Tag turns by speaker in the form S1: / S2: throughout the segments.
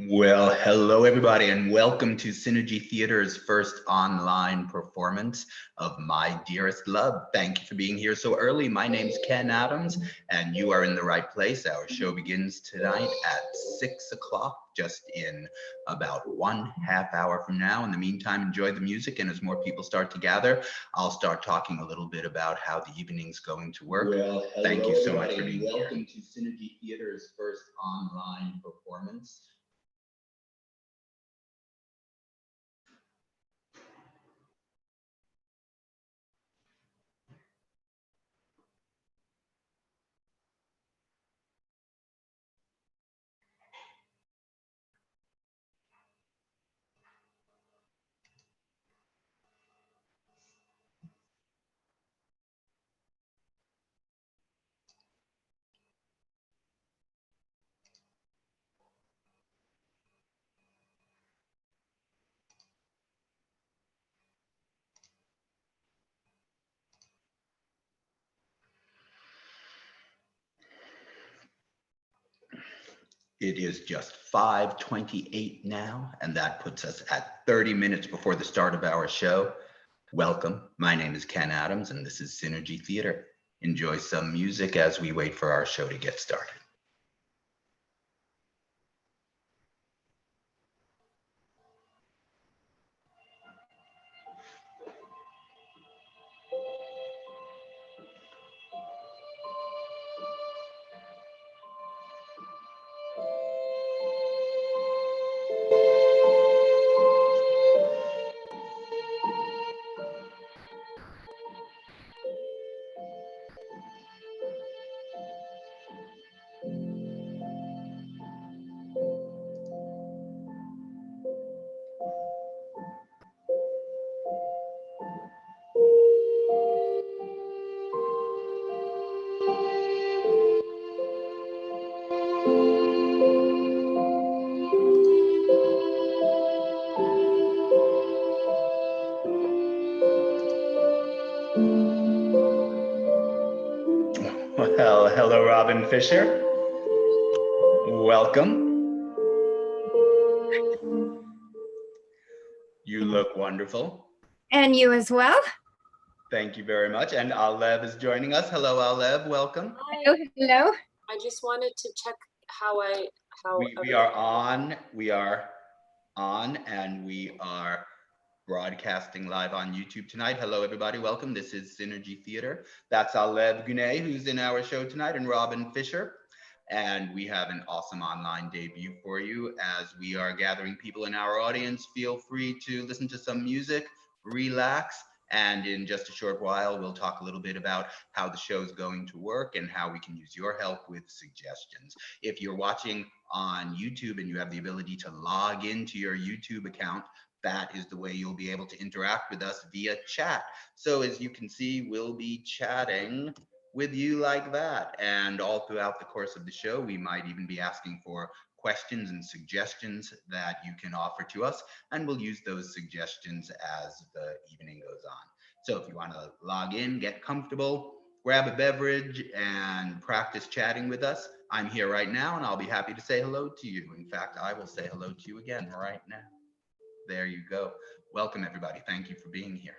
S1: Well, hello everybody, and welcome to Synergy Theater's first online performance of My Dearest Love. Thank you for being here so early. My name's Ken Adams, and you are in the right place. Our show begins tonight at 6 o'clock, just in about 1.5 hours from now. In the meantime, enjoy the music, and as more people start to gather, I'll start talking a little bit about how the evening's going to work. Well, thank you so much for being here. Welcome to Synergy Theater's first online performance. It is just 5:28 now, and that puts us at 30 minutes before the start of our show. Welcome. My name is Ken Adams, and this is Synergy Theater. Enjoy some music as we wait for our show to get started. Well, hello, Robin Fisher. Welcome. You look wonderful.
S2: And you as well.
S1: Thank you very much. And Alev is joining us. Hello, Alev. Welcome.
S2: Hello. Hello.
S3: I just wanted to check how
S1: we are on. We are on, and we are broadcasting live on YouTube tonight. Hello, everybody. Welcome. This is Synergy Theater. That's Alev Gunay, who's in our show tonight, and Robin Fisher. And we have an awesome online debut for you as we are gathering people in our audience. Feel free to listen to some music, relax, and in just a short while, we'll talk a little bit about how the show is going to work and how we can use your help with suggestions. If you're watching on YouTube and you have the ability to log into your YouTube account, that is the way you'll be able to interact with us via chat. So as you can see, we'll be chatting with you like that. And all throughout the course of the show, we might even be asking for questions and suggestions that you can offer to us, and we'll use those suggestions as the evening goes on. So if you want to log in, get comfortable, grab a beverage, and practice chatting with us, I'm here right now, and I'll be happy to say hello to you. In fact, I will say hello to you again right now. There you go. Welcome, everybody. Thank you for being here.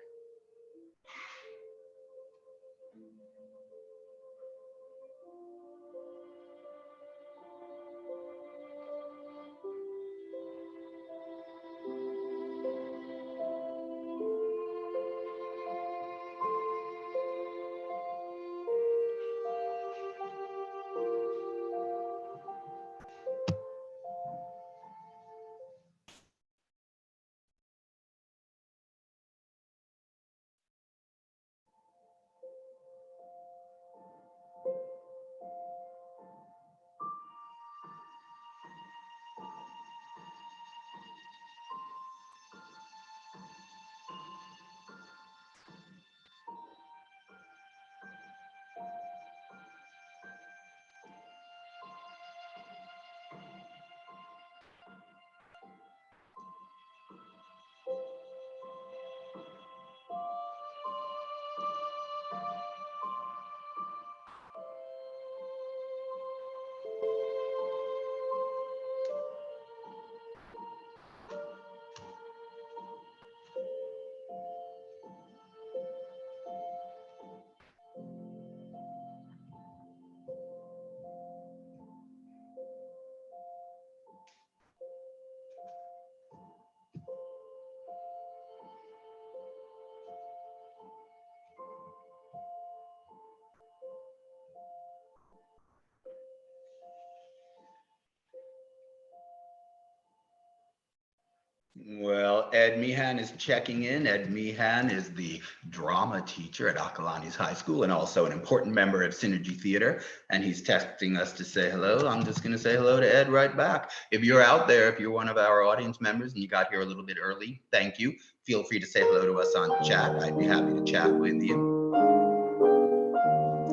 S1: Well, Ed Meehan is checking in. Ed Meehan is the drama teacher at Akalani's High School and also an important member of Synergy Theater. And he's texting us to say hello. I'm just going to say hello to Ed right back. If you're out there, if you're one of our audience members and you got here a little bit early, thank you. Feel free to say hello to us on chat. I'd be happy to chat with you.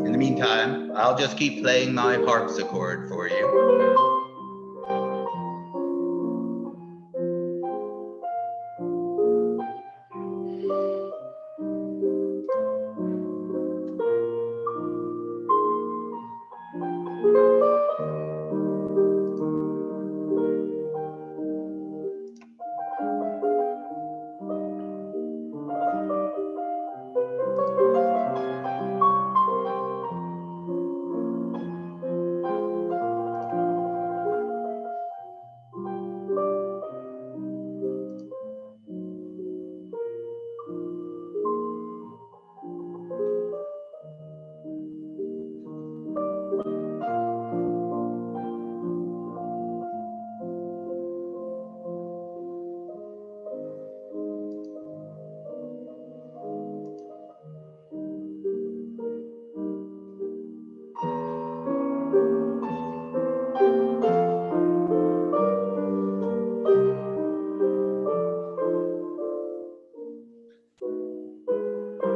S1: In the meantime, I'll just keep playing my harpsichord for you.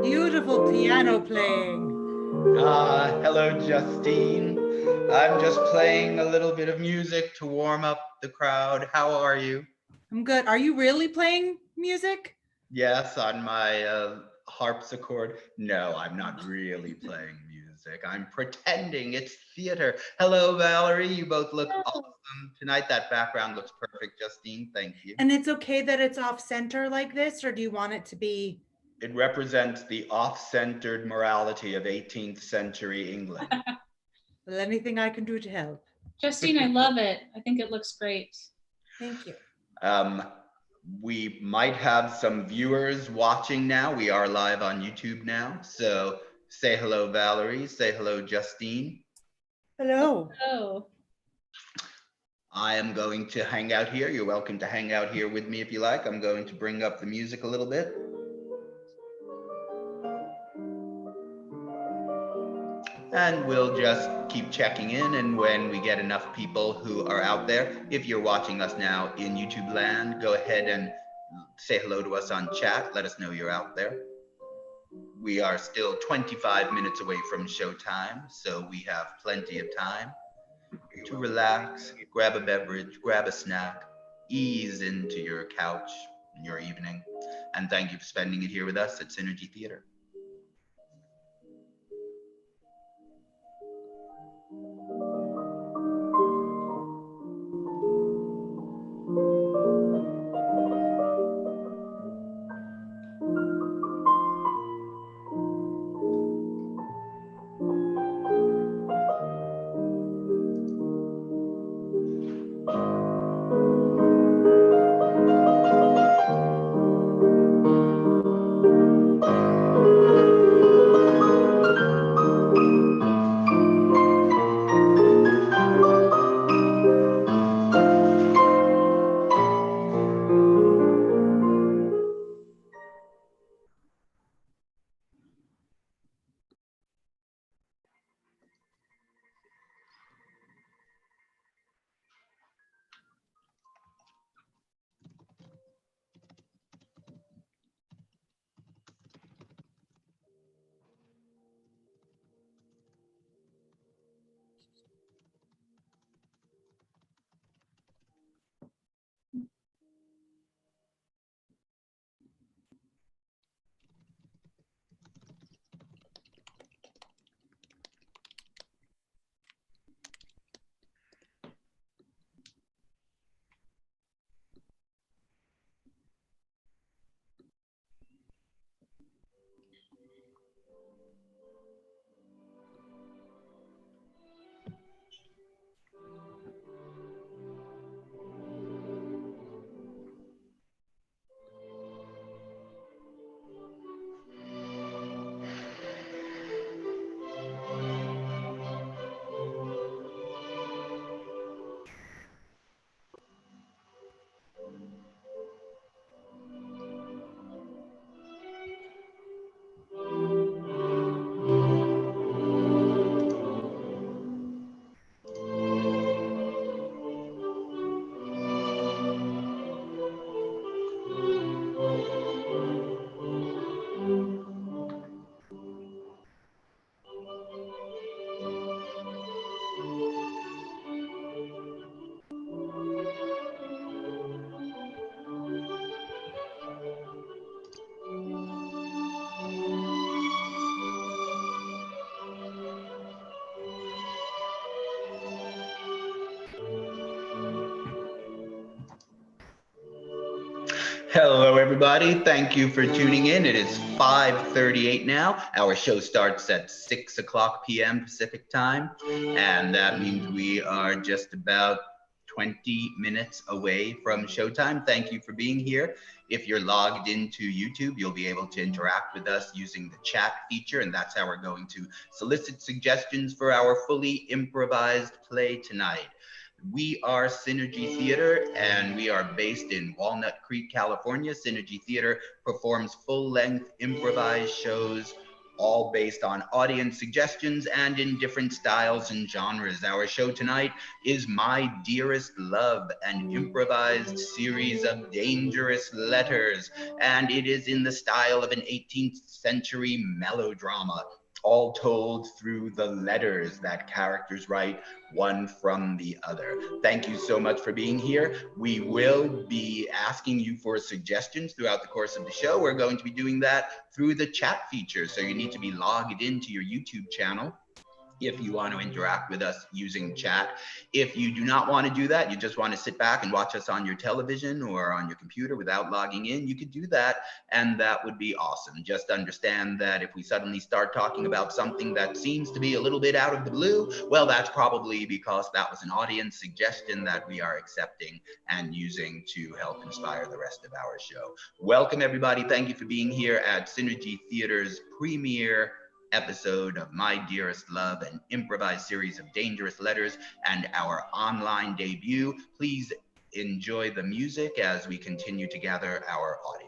S4: Beautiful piano playing.
S1: Hello, Justine. I'm just playing a little bit of music to warm up the crowd. How are you?
S4: I'm good. Are you really playing music?
S1: Yes, on my harpsichord. No, I'm not really playing music. I'm pretending it's theater. Hello, Valerie. You both look awesome tonight. That background looks perfect, Justine. Thank you.
S4: And it's okay that it's off center like this, or do you want it to be?
S1: It represents the off-centered morality of 18th century England.
S4: Well, anything I can do to help.
S5: Justine, I love it. I think it looks great.
S4: Thank you.
S1: We might have some viewers watching now. We are live on YouTube now. So say hello, Valerie. Say hello, Justine.
S4: Hello.
S5: Oh,
S1: I am going to hang out here. You're welcome to hang out here with me if you like. I'm going to bring up the music a little bit. And we'll just keep checking in, and when we get enough people who are out there, if you're watching us now in YouTube land, go ahead and say hello to us on chat. Let us know you're out there. We are still 25 minutes away from showtime, so we have plenty of time to relax, grab a beverage, grab a snack, ease into your couch in your evening. And thank you for spending it here with us at Synergy Theater. Hello, everybody. Thank you for tuning in. It is 5:38 now. Our show starts at 6 o'clock p.m. Pacific time, and that means we are just about 20 minutes away from showtime. Thank you for being here. If you're logged into YouTube, you'll be able to interact with us using the chat feature, and that's how we're going to solicit suggestions for our fully improvised play tonight. We are Synergy Theater, and we are based in Walnut Creek, California. Synergy Theater performs full-length improvised shows, all based on audience suggestions and in different styles and genres. Our show tonight is My Dearest Love, an improvised series of dangerous letters, and it is in the style of an 18th century melodrama, all told through the letters that characters write one from the other. Thank you so much for being here. We will be asking you for suggestions throughout the course of the show. We're going to be doing that through the chat feature, so you need to be logged into your YouTube channel if you want to interact with us using chat. If you do not want to do that, you just want to sit back and watch us on your television or on your computer without logging in, you could do that, and that would be awesome. Just understand that if we suddenly start talking about something that seems to be a little bit out of the blue, well, that's probably because that was an audience suggestion that we are accepting and using to help inspire the rest of our show. Welcome, everybody. Thank you for being here at Synergy Theater's premiere episode of My Dearest Love, an improvised series of dangerous letters, and our online debut. Please enjoy the music as we continue to gather our audience.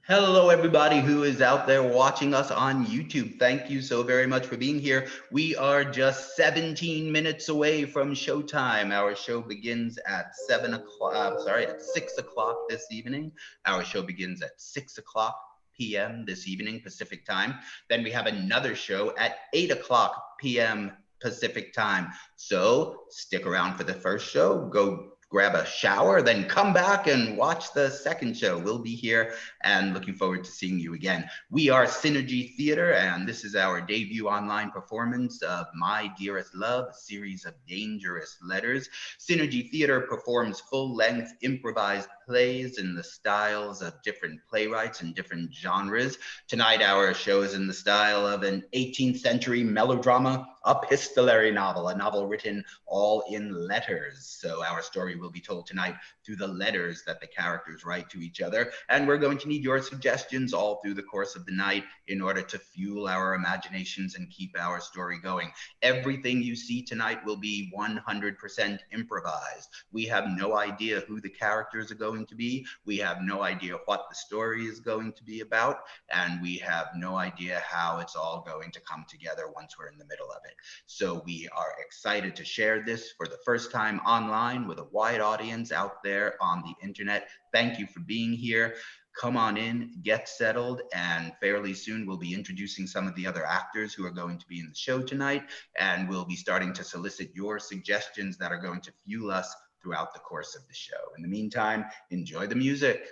S1: Hello, everybody who is out there watching us on YouTube. Thank you so very much for being here. We are just 17 minutes away from showtime. Our show begins at 6 o'clock this evening. Our show begins at 6 o'clock p.m. this evening, Pacific time. Then we have another show at 8 o'clock p.m. Pacific time. So stick around for the first show. Go grab a shower, then come back and watch the second show. We'll be here and looking forward to seeing you again. We are Synergy Theater, and this is our debut online performance of My Dearest Love, a series of dangerous letters. Synergy Theater performs full-length improvised plays in the styles of different playwrights and different genres. Tonight, our show is in the style of an 18th century melodrama, epistolary novel, a novel written all in letters. So our story will be told tonight through the letters that the characters write to each other. And we're going to need your suggestions all through the course of the night in order to fuel our imaginations and keep our story going. Everything you see tonight will be 100% improvised. We have no idea who the characters are going to be. We have no idea what the story is going to be about. And we have no idea how it's all going to come together once we're in the middle of it. So we are excited to share this for the first time online with a wide audience out there on the internet. Thank you for being here. Come on in, get settled, and fairly soon we'll be introducing some of the other actors who are going to be in the show tonight, and we'll be starting to solicit your suggestions that are going to fuel us throughout the course of the show. In the meantime, enjoy the music.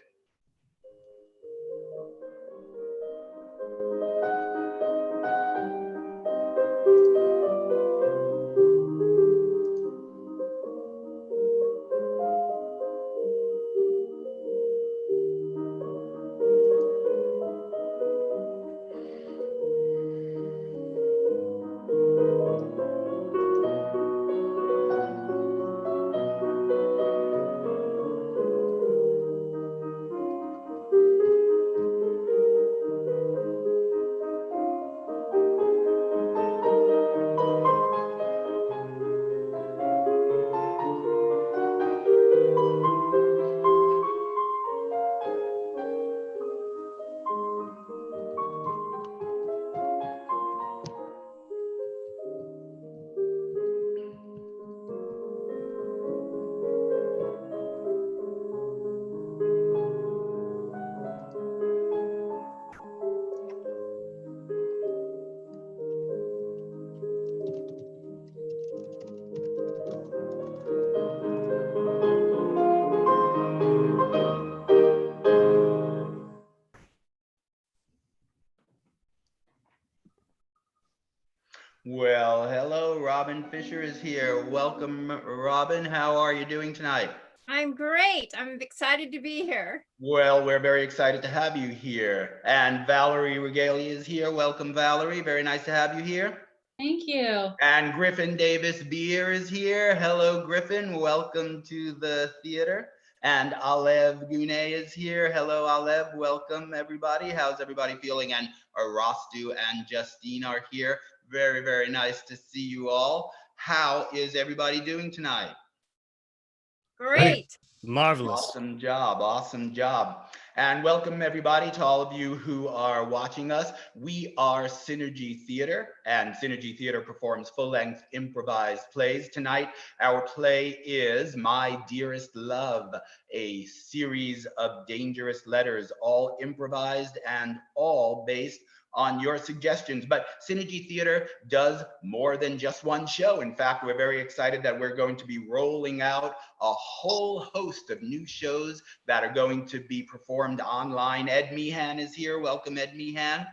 S1: Well, hello, Robin Fisher is here. Welcome, Robin. How are you doing tonight?
S2: I'm great. I'm excited to be here.
S1: Well, we're very excited to have you here. And Valerie Regalia is here. Welcome, Valerie. Very nice to have you here.
S5: Thank you.
S1: And Griffin Davis Beer is here. Hello, Griffin. Welcome to the theater. And Alev Gune is here. Hello, Alev. Welcome, everybody. How's everybody feeling? And Arastu and Justine are here. Very, very nice to see you all. How is everybody doing tonight?
S2: Great.
S6: Marvelous.
S1: Awesome job. Awesome job. And welcome everybody to all of you who are watching us. We are Synergy Theater, and Synergy Theater performs full-length improvised plays. Tonight, our play is My Dearest Love, a series of dangerous letters, all improvised and all based on your suggestions. But Synergy Theater does more than just one show. In fact, we're very excited that we're going to be rolling out a whole host of new shows that are going to be performed online. Ed Meehan is here. Welcome, Ed Meehan.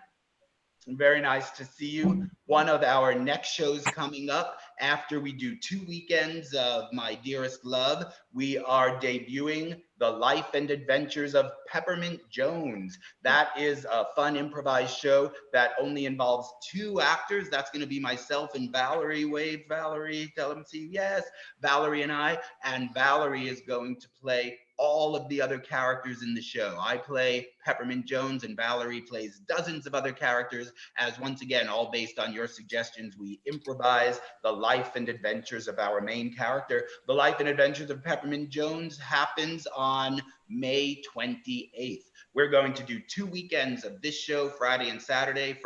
S1: Very nice to see you. One of our next shows coming up after we do 2 weekends of My Dearest Love, we are debuting The Life and Adventures of Peppermint Jones. That is a fun improvised show that only involves 2 actors. That's going to be myself and Valerie. Wave, Valerie, tell them, see, yes, Valerie and I. And Valerie is going to play all of the other characters in the show. I play Peppermint Jones and Valerie plays dozens of other characters, as once again, all based on your suggestions, we improvise the life and adventures of our main character. The life and adventures of Peppermint Jones happens on on May 28th. We're going to do 2 weekends of this show, Friday and Saturday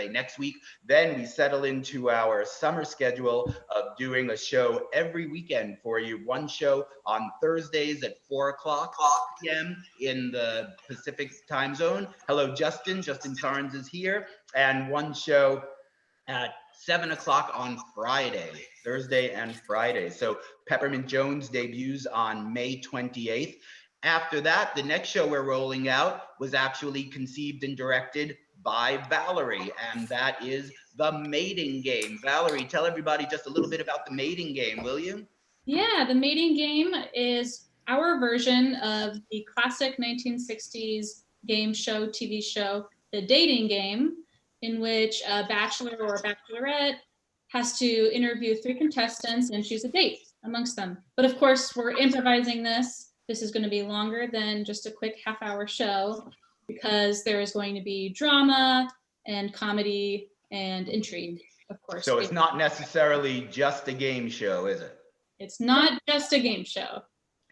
S1: next week. Then we settle into our summer schedule of doing a show every weekend for you. One show on Thursdays at 4 o'clock p.m. in the Pacific time zone. Hello, Justin. Justin Carnes is here. And one show at 7 o'clock on Friday, Thursday and Friday. So Peppermint Jones debuts on May 28th. After that, the next show we're rolling out was actually conceived and directed by Valerie, and that is The Mating Game. Valerie, tell everybody just a little bit about The Mating Game, will you?
S5: Yeah, The Mating Game is our version of the classic 1960s game show, TV show, The Dating Game, in which a bachelor or a bachelorette has to interview 3 contestants and choose a date amongst them. But of course, we're improvising this. This is going to be longer than just a quick half-hour show because there is going to be drama and comedy and intrigue, of course.
S1: So it's not necessarily just a game show, is it?
S5: It's not just a game show.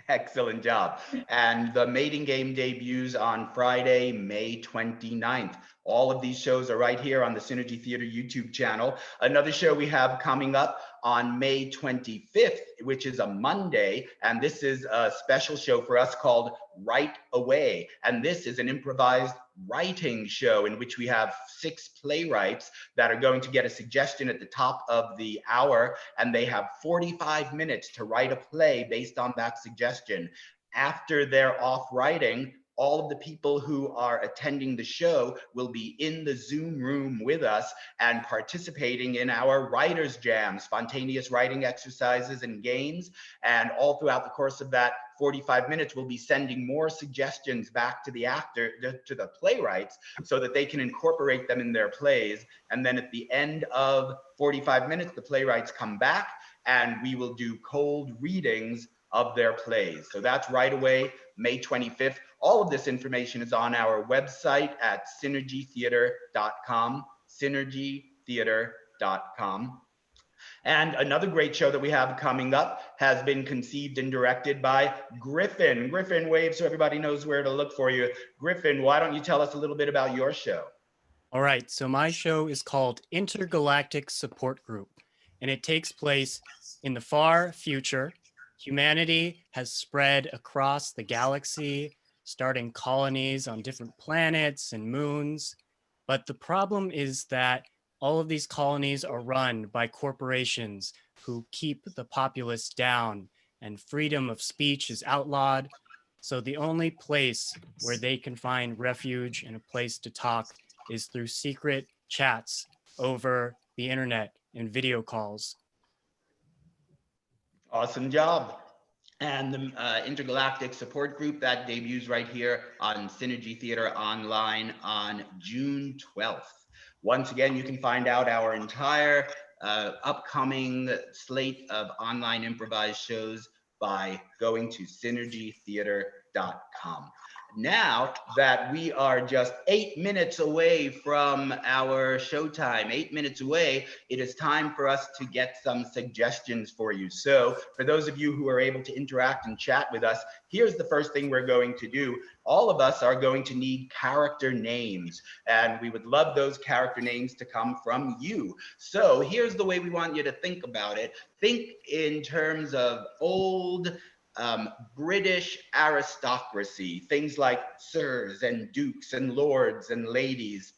S1: Excellent job. And The Mating Game debuts on Friday, May 29th. All of these shows are right here on the Synergy Theater YouTube channel. Another show we have coming up on May 25th, which is a Monday, and this is a special show for us called Right Away. And this is an improvised writing show in which we have 6 playwrights that are going to get a suggestion at the top of the hour, and they have 45 minutes to write a play based on that suggestion. After they're off writing, all of the people who are attending the show will be in the Zoom room with us and participating in our writer's jam, spontaneous writing exercises and games. And all throughout the course of that 45 minutes, we'll be sending more suggestions back to the to the playwrights so that they can incorporate them in their plays. And then at the end of 45 minutes, the playwrights come back and we will do cold readings of their plays. So that's Right Away, May 25th. All of this information is on our website at synergytheater.com, synergytheater.com. And another great show that we have coming up has been conceived and directed by Griffin. Griffin, wave so everybody knows where to look for you. Griffin, why don't you tell us a little bit about your show?
S6: All right, so my show is called Intergalactic Support Group, and it takes place in the far future. Humanity has spread across the galaxy, starting colonies on different planets and moons. But the problem is that all of these colonies are run by corporations who keep the populace down, and freedom of speech is outlawed. So the only place where they can find refuge and a place to talk is through secret chats over the internet and video calls.
S1: Awesome job. And the Intergalactic Support Group, that debuts right here on Synergy Theater Online on June 12th. Once again, you can find out our entire upcoming slate of online improvised shows by going to synergytheater.com. Now that we are just 8 minutes away from our showtime, 8 minutes away, it is time for us to get some suggestions for you. So for those of you who are able to interact and chat with us, here's the first thing we're going to do. All of us are going to need character names, and we would love those character names to come from you. So here's the way we want you to think about it. Think in terms of old British aristocracy, things like sirs and dukes and lords and ladies,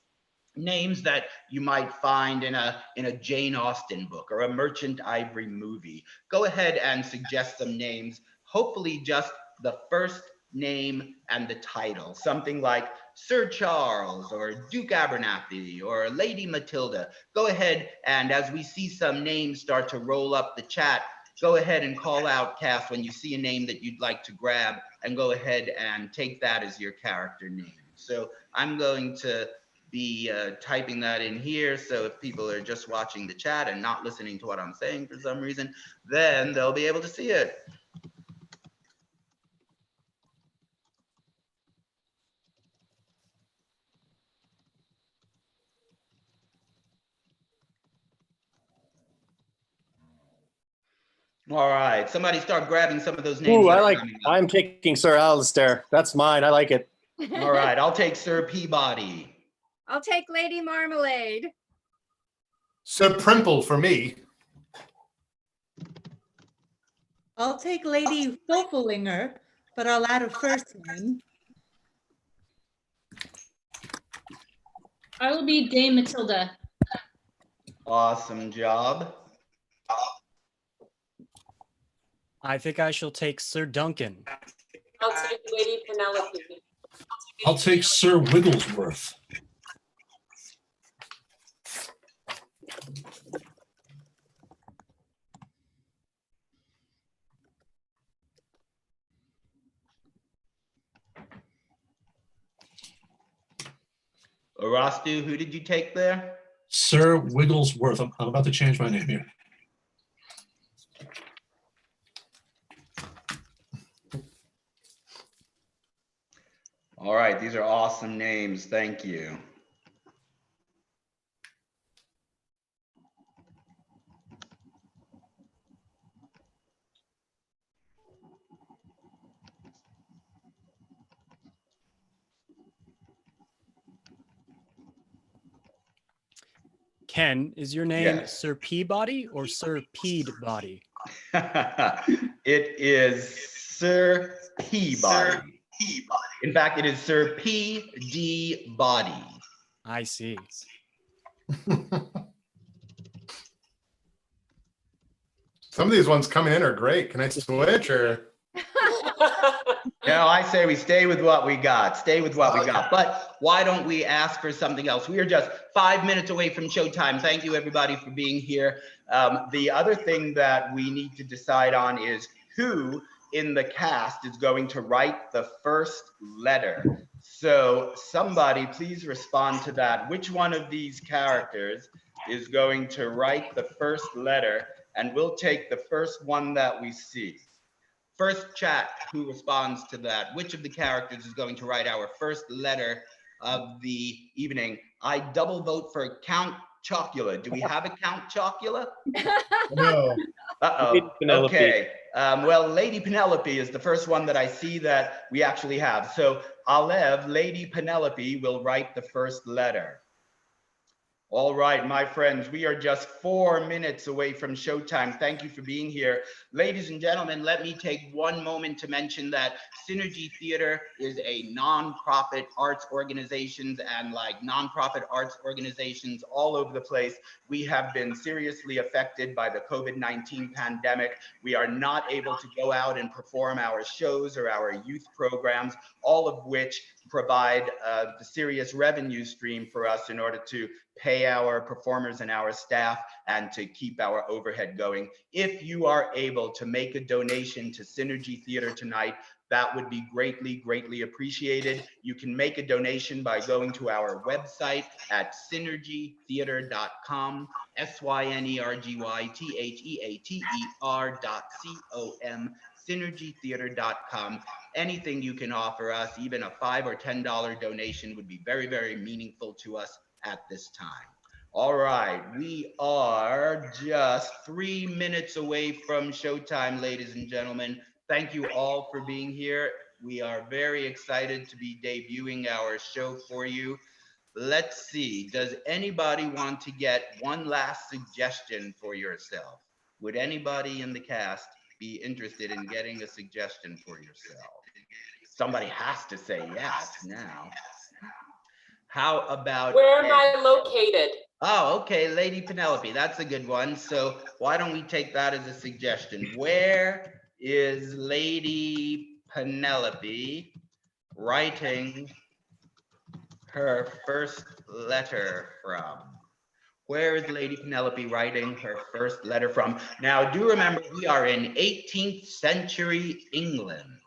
S1: names that you might find in a Jane Austen book or a Merchant Ivory movie. Go ahead and suggest some names, hopefully just the first name and the title, something like Sir Charles or Duke Abernathy or Lady Matilda. Go ahead, and as we see some names start to roll up the chat, go ahead and call out, Cass, when you see a name that you'd like to grab, and go ahead and take that as your character name. So I'm going to be typing that in here, so if people are just watching the chat and not listening to what I'm saying for some reason, then they'll be able to see it. All right, somebody start grabbing some of those names.
S7: Ooh,
S1: that
S7: I
S1: are
S7: like,
S1: coming up.
S7: I'm taking Sir Alistair. That's mine. I like it.
S1: All right, I'll take Sir Peabody.
S2: I'll take Lady Marmalade.
S8: Sir Primple for me.
S4: I'll take Lady Fofelinger, but I'll add a first name.
S5: I will be Dame Matilda.
S1: Awesome job.
S6: I think I shall take Sir Duncan.
S3: I'll take Lady Penelope.
S8: I'll take Sir Wigglesworth.
S1: Arastu, who did you take there?
S8: Sir Wigglesworth. I'm about to change my name here.
S1: All right, these are awesome names. Thank you.
S6: Ken, is your name
S1: Yes.
S6: Sir Peabody or Sir Peabody?
S1: It is Sir Peabody. In fact, it is Sir P.D. Body.
S6: I see.
S9: Some of these ones coming in are great. Can I switch or?
S1: No, I say we stay with what we got. Stay with what we got. But why don't we ask for something else? We are just 5 minutes away from showtime. Thank you, everybody, for being here. The other thing that we need to decide on is who in the cast is going to write the first letter. So somebody please respond to that. Which one of these characters is going to write the first letter? And we'll take the first one that we see. First chat, who responds to that? Which of the characters is going to write our first letter of the evening? I double vote for Count Chocula. Do we have a Count Chocula?
S9: No.
S1: Uh-oh.
S7: Lady Penelope.
S1: Okay. Well, Lady Penelope is the first one that I see that we actually have. So Alev, Lady Penelope will write the first letter. All right, my friends, we are just 4 minutes away from showtime. Thank you for being here. Ladies and gentlemen, let me take one moment to mention that Synergy Theater is a nonprofit arts organization, and like nonprofit arts organizations all over the place, we have been seriously affected by the COVID-19 pandemic. We are not able to go out and perform our shows or our youth programs, all of which provide the serious revenue stream for us in order to pay our performers and our staff and to keep our overhead going. If you are able to make a donation to Synergy Theater tonight, that would be greatly, greatly appreciated. You can make a donation by going to our website at synergytheater.com, synergytheater.com, synergytheater.com. Anything you can offer us, even a $5 or $10 donation would be very, very meaningful to us at this time. All right, we are just 3 minutes away from showtime, ladies and gentlemen. Thank you all for being here. We are very excited to be debuting our show for you. Let's see, does anybody want to get one last suggestion for yourself? Would anybody in the cast be interested in getting a suggestion for yourself? Somebody has to say yes now. How about
S3: Where am I located?
S1: Oh, okay, Lady Penelope, that's a good one. So why don't we take that as a suggestion? Where is Lady Penelope writing her first letter from? Where is Lady Penelope writing her first letter from? Now, do remember, we are in 18th century England.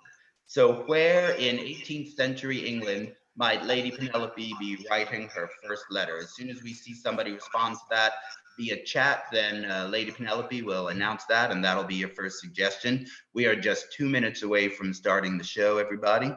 S1: So where in 18th century England might Lady Penelope be writing her first letter? As soon as we see somebody respond to that via chat, then Lady Penelope will announce that, and that'll be your first suggestion. We are just 2 minutes away from starting the show, everybody.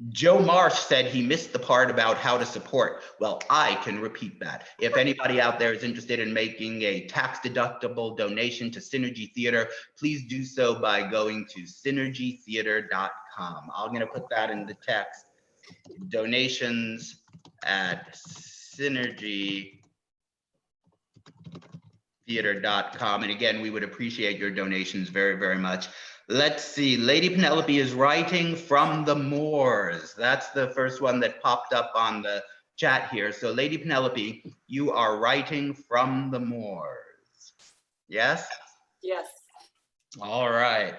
S1: Joe Marsh said he missed the part about how to support. Well, I can repeat that. If anybody out there is interested in making a tax-deductible donation to Synergy Theater, please do so by going to synergytheater.com. I'm going to put that in the text. Donations at synergytheater.com. And again, we would appreciate your donations very, very much. Let's see, Lady Penelope is writing from the moors. That's the first one that popped up on the chat here. So Lady Penelope, you are writing from the moors. Yes?
S3: Yes.
S1: All right.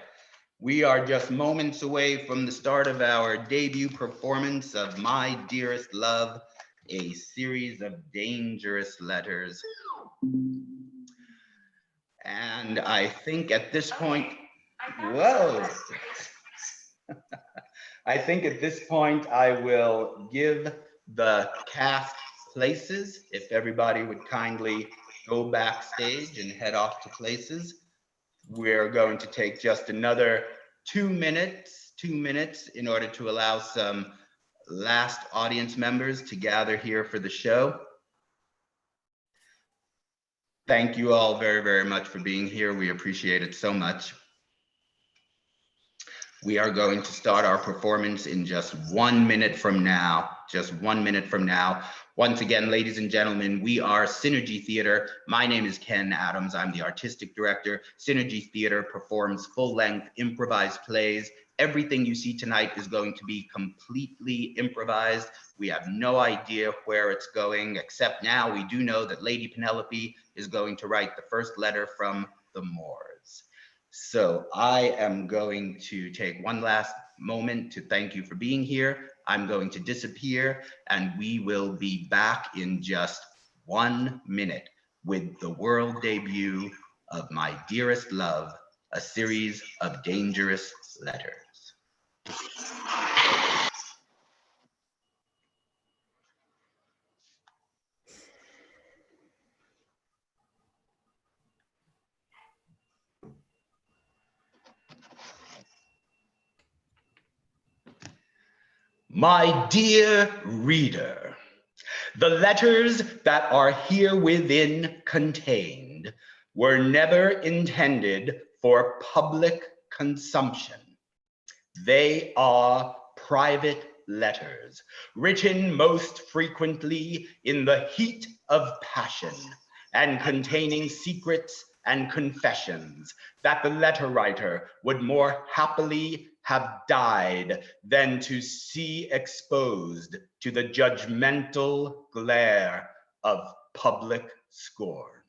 S1: We are just moments away from the start of our debut performance of My Dearest Love, a series of dangerous letters. And I think at this point, whoa. I think at this point, I will give the cast places. If everybody would kindly go backstage and head off to places. We're going to take just another 2 minutes in order to allow some last audience members to gather here for the show. Thank you all very, very much for being here. We appreciate it so much. We are going to start our performance in just 1 minute from now. Just 1 minute from now. Once again, ladies and gentlemen, we are Synergy Theater. My name is Ken Adams. I'm the artistic director. Synergy Theater performs full-length improvised plays. Everything you see tonight is going to be completely improvised. We have no idea where it's going, except now we do know that Lady Penelope is going to write the first letter from the moors. So I am going to take one last moment to thank you for being here. I'm going to disappear and we will be back in just 1 minute with the world debut of My Dearest Love, a series of dangerous letters. My dear reader, the letters that are here within contained were never intended for public consumption. They are private letters, written most frequently in the heat of passion and containing secrets and confessions that the letter writer would more happily have died than to see exposed to the judgmental glare of public scorn.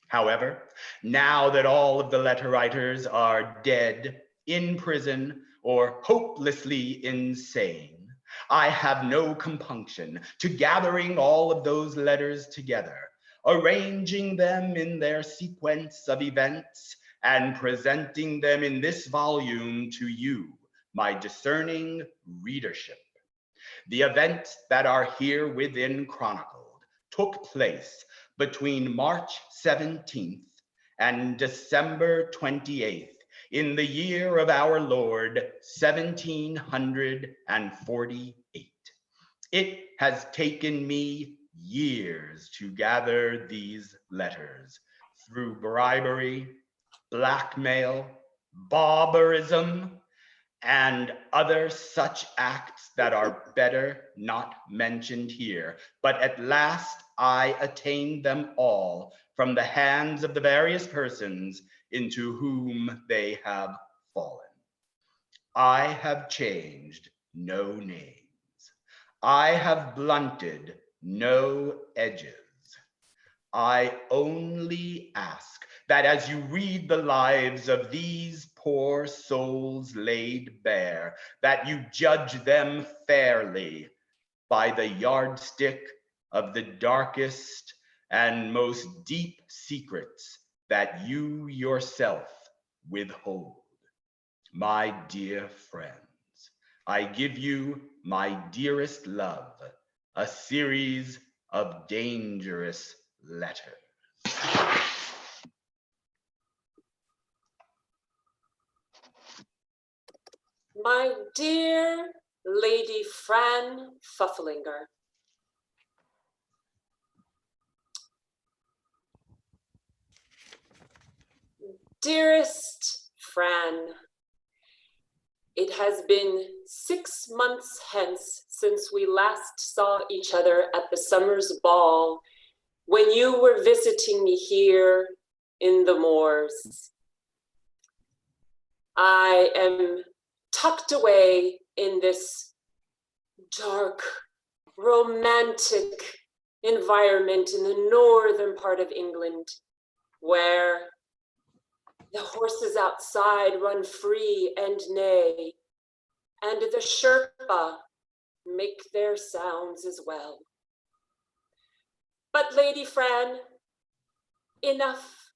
S1: However, now that all of the letter writers are dead, in prison, or hopelessly insane, I have no compunction to gathering all of those letters together, arranging them in their sequence of events, and presenting them in this volume to you, my discerning readership. The events that are here within chronicled took place between March 17th and December 28th in the year of our Lord, 1748. It has taken me years to gather these letters through bribery, blackmail, barbarism, and other such acts that are better not mentioned here. But at last I attained them all from the hands of the various persons into whom they have fallen. I have changed no names. I have blunted no edges. I only ask that as you read the lives of these poor souls laid bare, that you judge them fairly by the yardstick of the darkest and most deep secrets that you yourself withhold. My dear friends, I give you My Dearest Love, a series of dangerous letters.
S3: My dear Lady Fran Pfuffelinger. Dearest Fran, it has been 6 months hence since we last saw each other at the summer's ball, when you were visiting me here in the moors. I am tucked away in this dark, romantic environment in the northern part of England, where the horses outside run free and neigh, and the Sherpa make their sounds as well. But Lady Fran, enough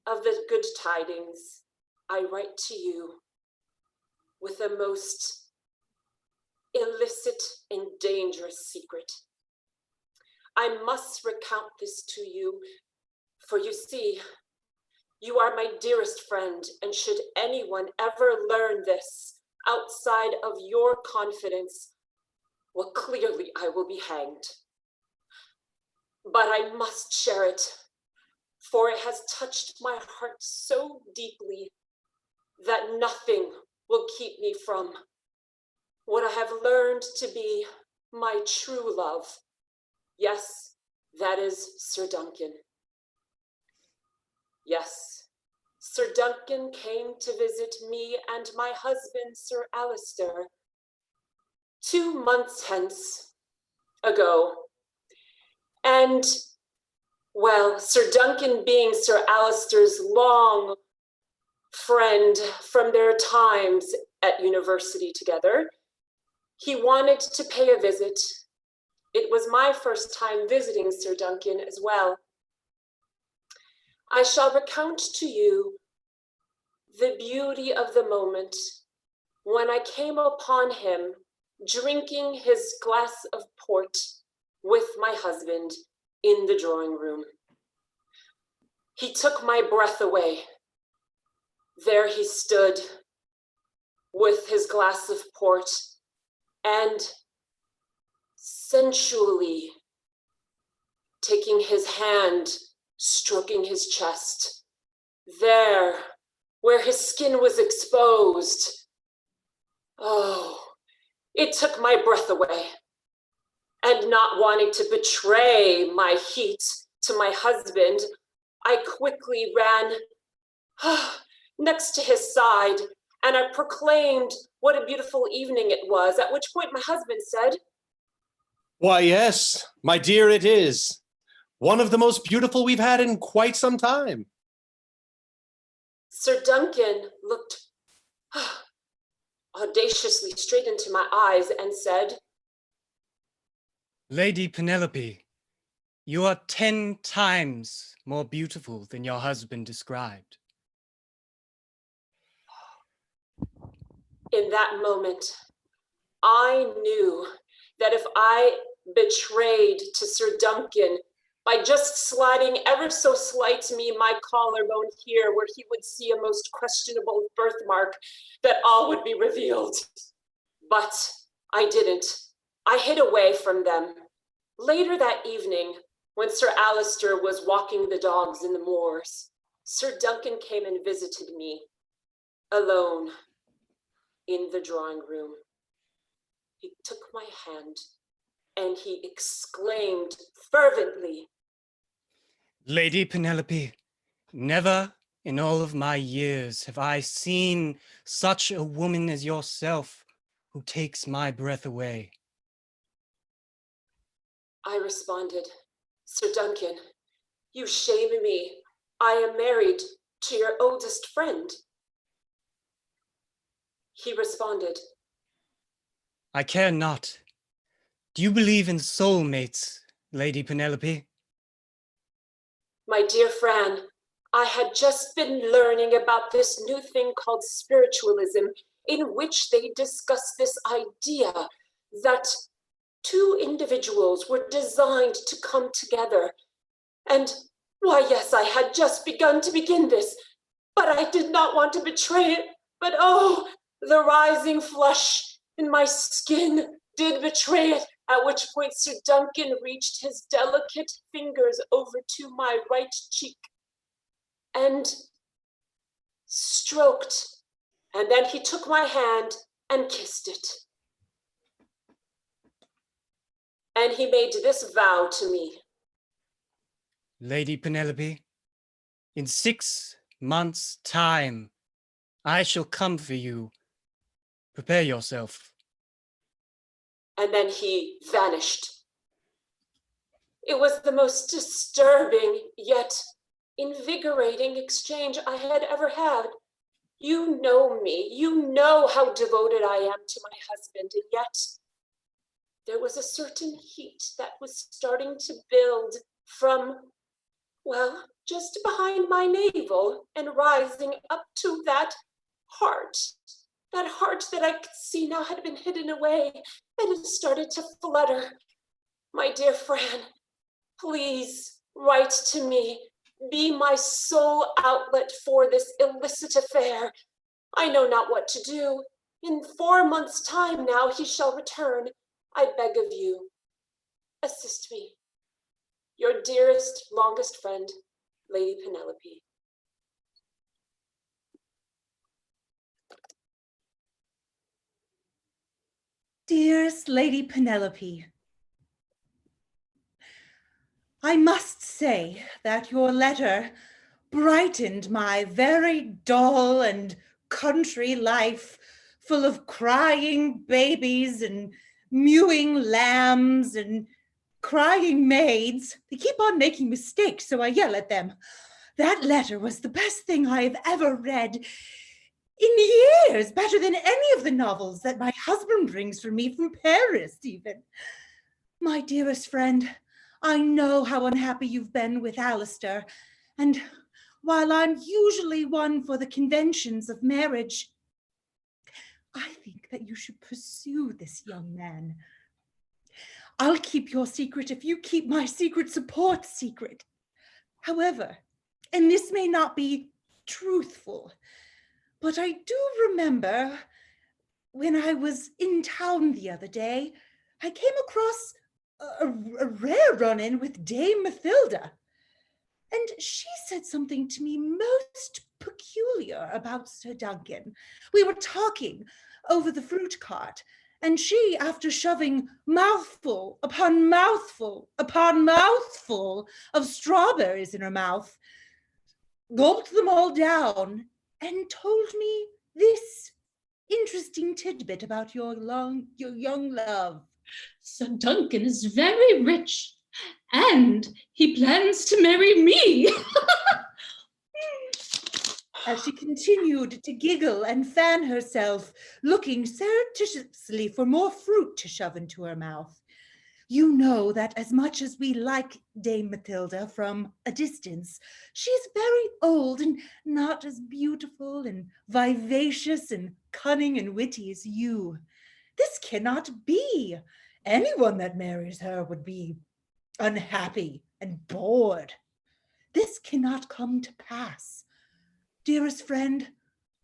S3: of the good tidings. I write to you with a most illicit and dangerous secret. I must recount this to you, for you see, you are my dearest friend, and should anyone ever learn this outside of your confidence, well, clearly I will be hanged. But I must share it, for it has touched my heart so deeply that nothing will keep me from what I have learned to be my true love. Yes, that is Sir Duncan. Yes, Sir Duncan came to visit me and my husband, Sir Alistair, 2 months hence ago. And, well, Sir Duncan being Sir Alistair's long friend from their times at university together, he wanted to pay a visit. It was my first time visiting Sir Duncan as well. I shall recount to you the beauty of the moment when I came upon him drinking his glass of port with my husband in the drawing room. He took my breath away. There he stood with his glass of port and sensually taking his hand, stroking his chest, there where his skin was exposed. Oh, it took my breath away. And not wanting to betray my heat to my husband, I quickly ran next to his side, and I proclaimed what a beautiful evening it was, at which point my husband said,
S7: Why, yes, my dear, it is. One of the most beautiful we've had in quite some time.
S3: Sir Duncan looked audaciously straight into my eyes and said,
S6: Lady Penelope, you are 10 times more beautiful than your husband described.
S3: in that moment, I knew that if I betrayed to Sir Duncan by just sliding ever so slight me my collarbone here, where he would see a most questionable birthmark, that all would be revealed. But I didn't. I hid away from them. Later that evening, when Sir Alistair was walking the dogs in the moors, Sir Duncan came and visited me, alone, in the drawing room. He took my hand and he exclaimed fervently,
S6: Lady Penelope, never in all of my years have I seen such a woman as yourself who takes my breath away.
S3: I responded, Sir Duncan, you shame me. I am married to your oldest friend. He responded,
S6: I care not. Do you believe in soulmates, Lady Penelope?
S3: my dear Fran, I had just been learning about this new thing called spiritualism, in which they discuss this idea that two individuals were designed to come together. And why, yes, I had just begun to begin this, but I did not want to betray it. But oh, the rising flush and my skin did betray it, at which point Sir Duncan reached his delicate fingers over to my right cheek and stroked, and then he took my hand and kissed it. And he made this vow to me.
S6: Lady Penelope, in 6 months' time, I shall come for you. Prepare yourself.
S3: And then he vanished. It was the most disturbing yet invigorating exchange I had ever had. You know me, you know how devoted I am to my husband, and yet there was a certain heat that was starting to build from, well, just behind my navel and rising up to that heart that I could see now had been hidden away, and it started to flutter. My dear Fran, please write to me. Be my sole outlet for this illicit affair. I know not what to do. In 4 months' time now he shall return. I beg of you, assist me. Your dearest, longest friend, Lady Penelope.
S4: Dearest Lady Penelope, I must say that your letter brightened my very dull and country life, full of crying babies and mewing lambs and crying maids. They keep on making mistakes, so I yell at them. That letter was the best thing I have ever read in years, better than any of the novels that my husband brings for me from Paris, even. My dearest friend, I know how unhappy you've been with Alistair, and while I'm usually one for the conventions of marriage, I think that you should pursue this young man. I'll keep your secret if you keep my secret support secret. However, and this may not be truthful, but I do remember when I was in town the other day, I came across a rare run-in with Dame Mathilda. And she said something to me most peculiar about Sir Duncan. We were talking over the fruit cart, and she, after shoving mouthful upon mouthful upon mouthful of strawberries in her mouth, gulped them all down and told me this interesting tidbit about your young love.
S5: Sir Duncan is very rich, and he plans to marry me.
S4: As she continued to giggle and fan herself, looking surreptitiously for more fruit to shove into her mouth. You know that as much as we like Dame Mathilda from a distance, she's very old and not as beautiful and vivacious and cunning and witty as you. This cannot be. Anyone that marries her would be unhappy and bored. This cannot come to pass. Dearest friend,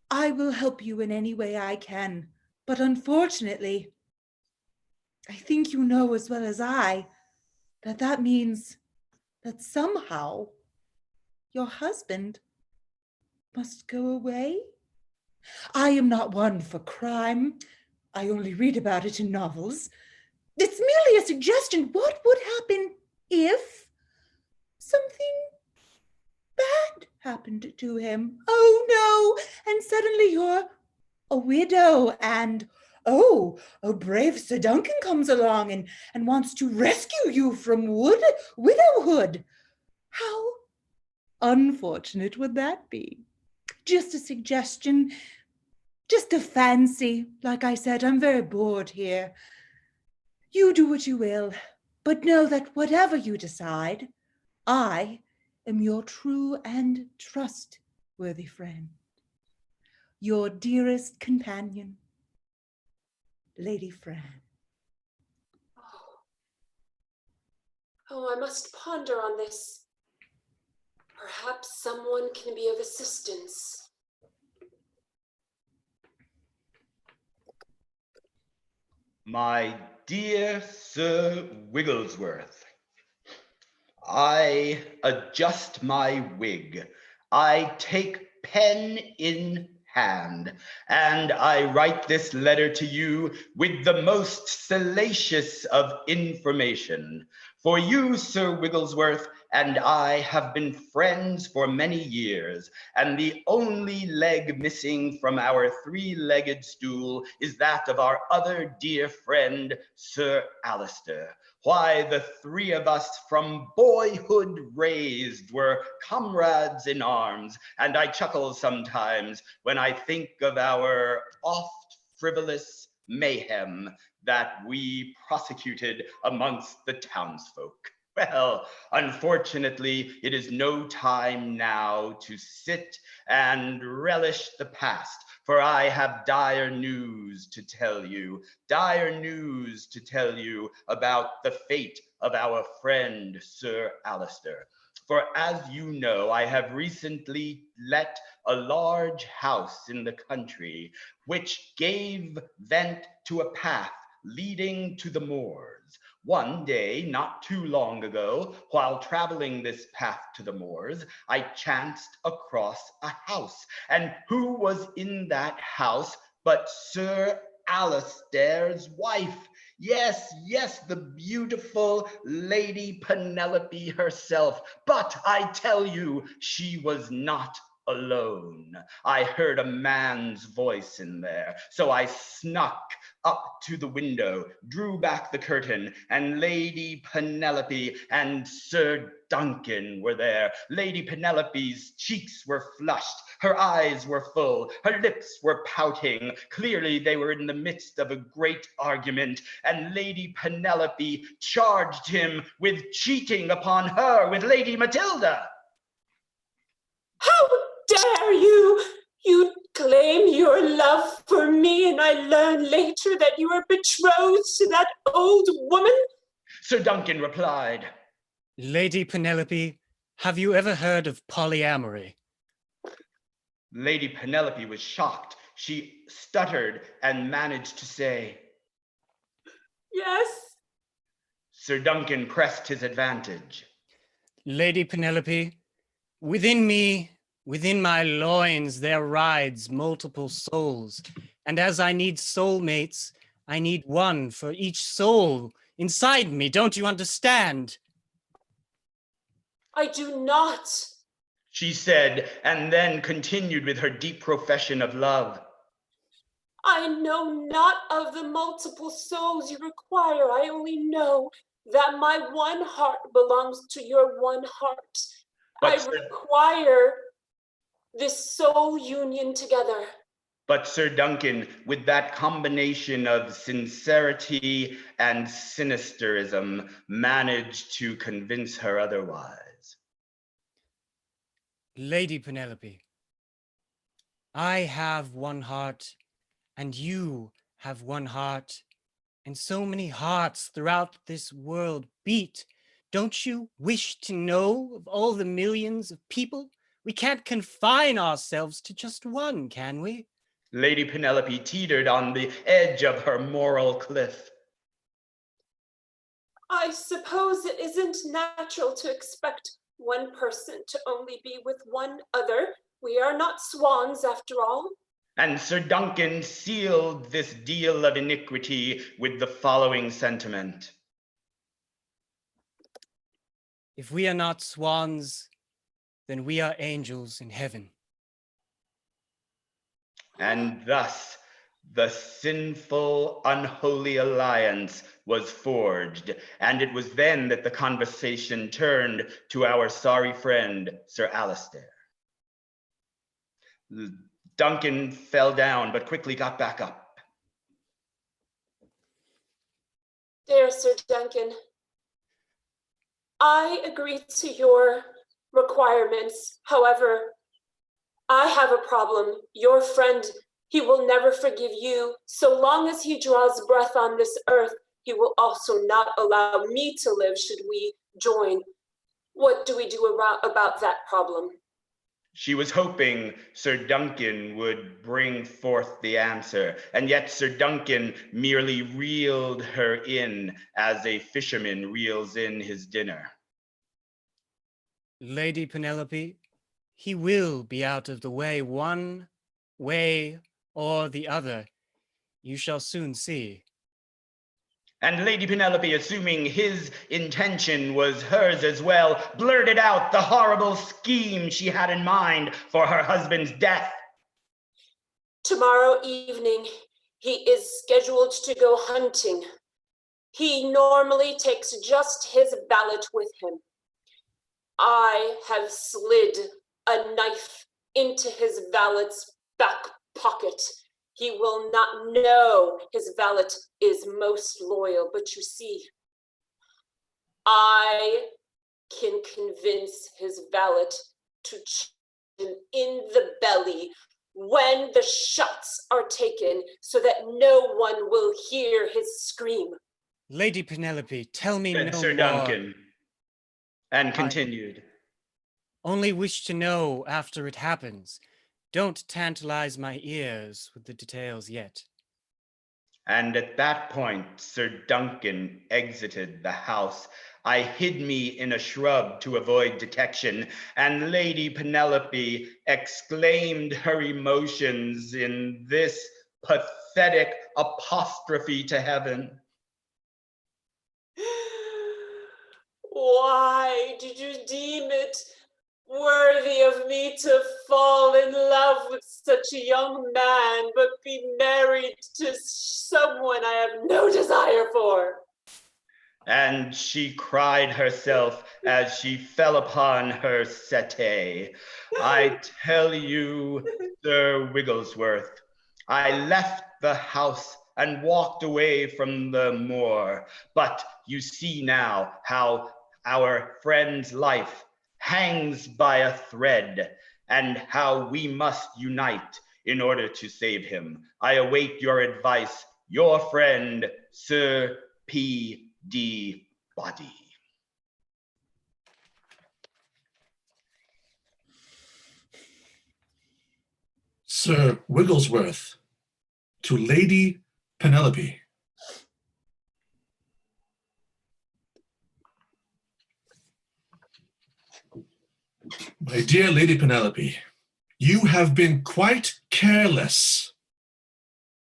S4: I will help you in any way I can, but unfortunately, I think you know as well as I that that means that somehow your husband must go away. I am not one for crime. I only read about it in novels. It's merely a suggestion. What would happen if something bad happened to him? Oh no, and suddenly you're a widow and a brave Sir Duncan comes along and wants to rescue you from widowhood. How unfortunate would that be? Just a suggestion, just a fancy. Like I said, I'm very bored here. You do what you will, but know that whatever you decide, I am your true and trustworthy friend, your dearest companion, Lady Fran.
S3: Oh, I must ponder on this. Perhaps someone can be of assistance.
S1: My dear Sir Wigglesworth, I adjust my wig. I take pen in hand, and I write this letter to you with the most salacious of information. For you, Sir Wigglesworth, and I have been friends for many years, and the only leg missing from our three-legged stool is that of our other dear friend, Sir Alistair. Why, the three of us from boyhood raised were comrades in arms, and I chuckle sometimes when I think of our oft frivolous mayhem that we prosecuted amongst the townsfolk. Well, unfortunately, it is no time now to sit and relish the past, for I have dire news to tell you about the fate of our friend, Sir Alistair. For as you know, I have recently let a large house in the country, which gave vent to a path leading to the moors. One day, not too long ago, while traveling this path to the moors, I chanced across a house. And who was in that house but Sir Alistair's wife? Yes, yes, the beautiful Lady Penelope herself. But I tell you, she was not alone. I heard a man's voice in there, so I snuck up to the window, drew back the curtain, and Lady Penelope and Sir Duncan were there. Lady Penelope's cheeks were flushed, her eyes were full, her lips were pouting. Clearly they were in the midst of a great argument, and Lady Penelope charged him with cheating upon her with Lady Matilda.
S3: How dare you! You claim your love for me, and I learn later that you are betrothed to that old woman?
S1: Sir Duncan replied,
S6: Lady Penelope, have you ever heard of polyamory?
S1: Lady Penelope was shocked. She stuttered and managed to say,
S3: Yes.
S1: Sir Duncan pressed his advantage.
S6: Lady Penelope, within me, within my loins, there rides multiple souls. And as I need soulmates, I need one for each soul inside me. Don't you understand?
S3: I do not.
S1: She said, and then continued with her deep profession of love.
S3: I know not of the multiple souls you require. I only know that my one heart belongs to your one heart.
S1: But
S3: I require this soul union together.
S1: But Sir Duncan, with that combination of sincerity and sinisterism, managed to convince her otherwise.
S6: Lady Penelope, I have one heart, and you have one heart, and so many hearts throughout this world beat. Don't you wish to know of all the millions of people? We can't confine ourselves to just one, can we?
S1: Lady Penelope teetered on the edge of her moral cliff.
S3: I suppose it isn't natural to expect one person to only be with one other. We are not swans after all.
S1: And Sir Duncan sealed this deal of iniquity with the following sentiment.
S6: If we are not swans, then we are angels in heaven.
S1: And thus, the sinful, unholy alliance was forged, and it was then that the conversation turned to our sorry friend, Sir Alistair. Duncan fell down, but quickly got back up.
S3: Dear Sir Duncan, I agree to your requirements. However, I have a problem. Your friend, he will never forgive you. So long as he draws breath on this earth, he will also not allow me to live should we join. What do we do about that problem?
S1: She was hoping Sir Duncan would bring forth the answer, and yet Sir Duncan merely reeled her in as a fisherman reels in his dinner.
S6: Lady Penelope, he will be out of the way one way or the other. You shall soon see.
S1: And Lady Penelope, assuming his intention was hers as well, blurted out the horrible scheme she had in mind for her husband's death.
S3: Tomorrow evening, he is scheduled to go hunting. He normally takes just his valet with him. I have slid a knife into his valet's back pocket. He will not know his valet is most loyal, but you see, I can convince his valet to shoot him in the belly when the shots are taken so that no one will hear his scream.
S6: Lady Penelope, tell me
S1: Said
S6: no
S1: Sir
S6: more.
S1: Duncan, and continued.
S6: Only wish to know after it happens. Don't tantalize my ears with the details yet.
S1: And at that point, Sir Duncan exited the house. I hid me in a shrub to avoid detection, and Lady Penelope exclaimed her emotions in this pathetic apostrophe to heaven.
S3: Why did you deem it worthy of me to fall in love with such a young man, but be married to someone I have no desire for?
S1: And she cried herself as she fell upon her settee. I tell you, Sir Wigglesworth, I left the house and walked away from the moor, but you see now how our friend's life hangs by a thread, and how we must unite in order to save him. I await your advice, your friend, Sir P.D. Body.
S8: Sir Wigglesworth to Lady Penelope. My dear Lady Penelope, you have been quite careless.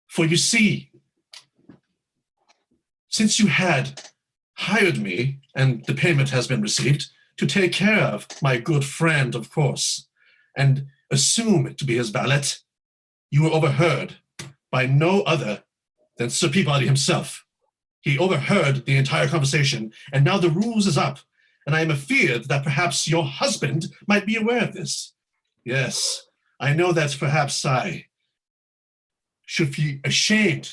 S8: For you see, since you had hired me, and the payment has been received, to take care of my good friend, of course, and assume to be his valet, you were overheard by no other than Sir Peabody himself. He overheard the entire conversation, and now the ruse is up, and I am afeared that perhaps your husband might be aware of this. Yes, I know that perhaps I should feel ashamed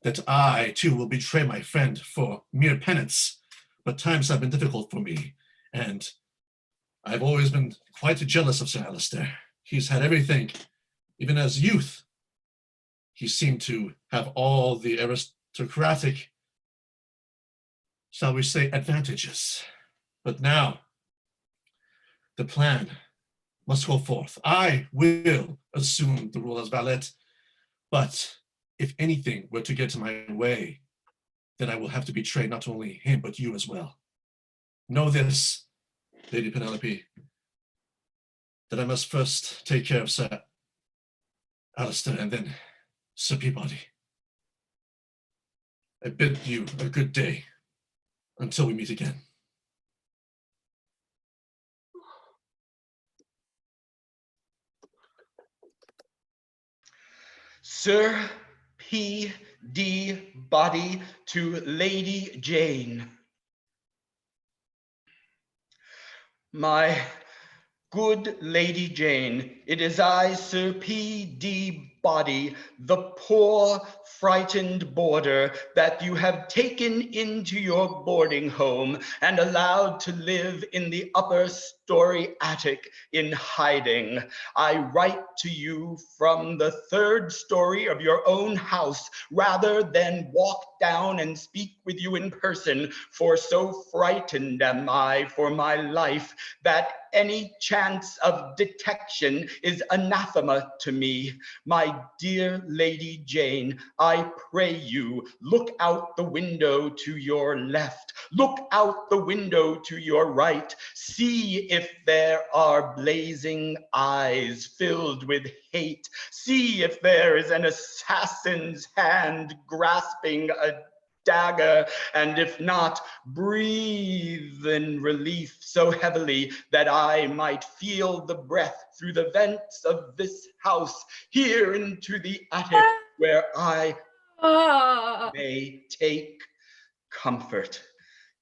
S8: that I, too, will betray my friend for mere penance, but times have been difficult for me, and I've always been quite jealous of Sir Alistair. He's had everything, even as youth. He seemed to have all the aristocratic, shall we say, advantages. But now, the plan must go forth. I will assume the role as valet, but if anything were to get in my way, then I will have to betray not only him, but you as well. Know this, Lady Penelope, that I must first take care of Sir Alistair and then Sir Peabody. I bid you a good day until we meet again.
S1: Sir P.D. Body to Lady Jane. My good Lady Jane, it is I, Sir P.D. body, the poor, frightened boarder that you have taken into your boarding home and allowed to live in the upper story attic in hiding. I write to you from the third story of your own house rather than walk down and speak with you in person, for so frightened am I for my life that any chance of detection is anathema to me. My dear Lady Jane, I pray you, look out the window to your left, look out the window to your right, see if there are blazing eyes filled with hate, see if there is an assassin's hand grasping a dagger, and if not, breathe in relief so heavily that I might feel the breath through the vents of this house here into the attic where I may take comfort.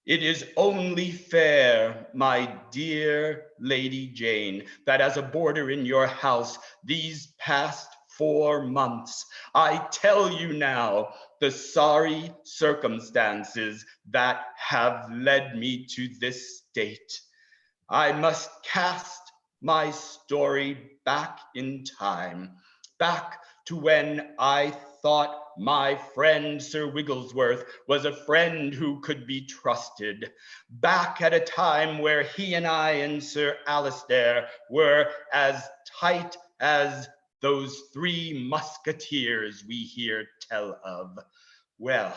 S1: It is only fair, my dear Lady Jane, that as a boarder in your house these past 4 months, I tell you now the sorry circumstances that have led me to this state. I must cast my story back in time, back to when I thought my friend Sir Wigglesworth was a friend who could be trusted, back at a time where he and I and Sir Alistair were as tight as those 3 musketeers we hear tell of. Well,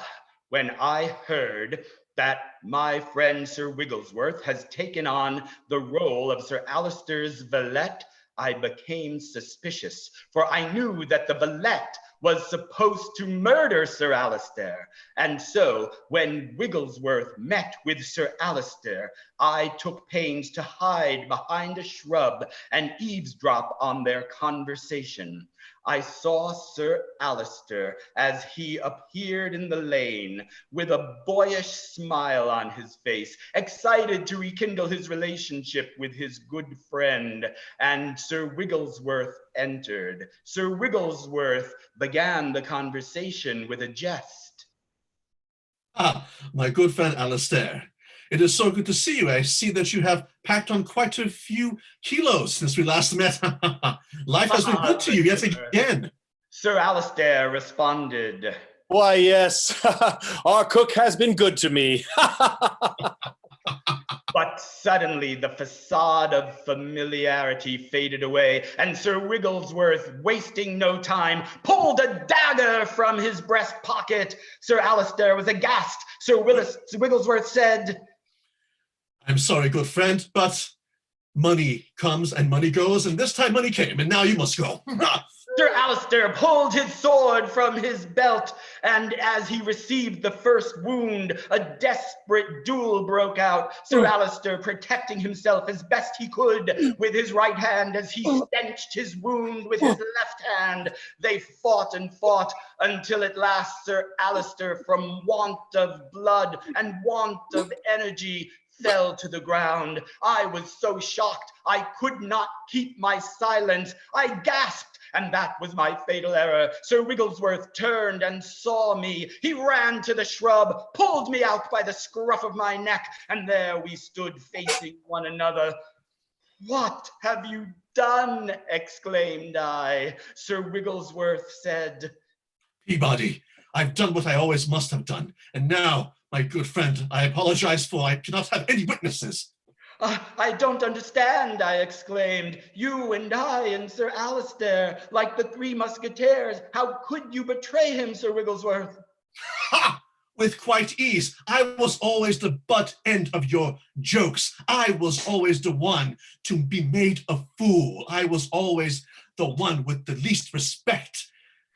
S1: when I heard that my friend Sir Wigglesworth has taken on the role of Sir Alistair's valet, I became suspicious, for I knew that the valet was supposed to murder Sir Alistair. And so when Wigglesworth met with Sir Alistair, I took pains to hide behind a shrub and eavesdrop on their conversation. I saw Sir Alistair as he appeared in the lane with a boyish smile on his face, excited to rekindle his relationship with his good friend, and Sir Wigglesworth entered. Sir Wigglesworth began the conversation with a jest.
S8: Ah, my good friend Alistair. It is so good to see you. I see that you have packed on quite a few kilos since we last met. Life has been good to you yet again.
S1: Sir Alistair responded,
S7: Why, yes, our cook has been good to me.
S1: But suddenly the facade of familiarity faded away, and Sir Wigglesworth, wasting no time, pulled a dagger from his breast pocket. Sir Alistair was aghast. Sir Wigglesworth said,
S8: I'm sorry, good friend, but money comes and money goes, and this time money came, and now you must go.
S1: Sir Alistair pulled his sword from his belt, and as he received the first wound, a desperate duel broke out. Sir Alistair protecting himself as best he could with his right hand as he stenched his wound with his left hand. They fought and fought until at last Sir Alistair, from want of blood and want of energy, fell to the ground. I was so shocked I could not keep my silence. I gasped, and that was my fatal error. Sir Wigglesworth turned and saw me. He ran to the shrub, pulled me out by the scruff of my neck, and there we stood facing one another. What have you done? Exclaimed I. Sir Wigglesworth said,
S8: Peabody, I've done what I always must have done, and now, my good friend, I apologize for I cannot have any witnesses.
S1: I don't understand, I exclaimed. You and I and Sir Alistair, like the 3 musketeers. How could you betray him, Sir Wigglesworth?
S8: Ha! With quite ease. I was always the butt end of your jokes. I was always the one to be made a fool. I was always the one with the least respect.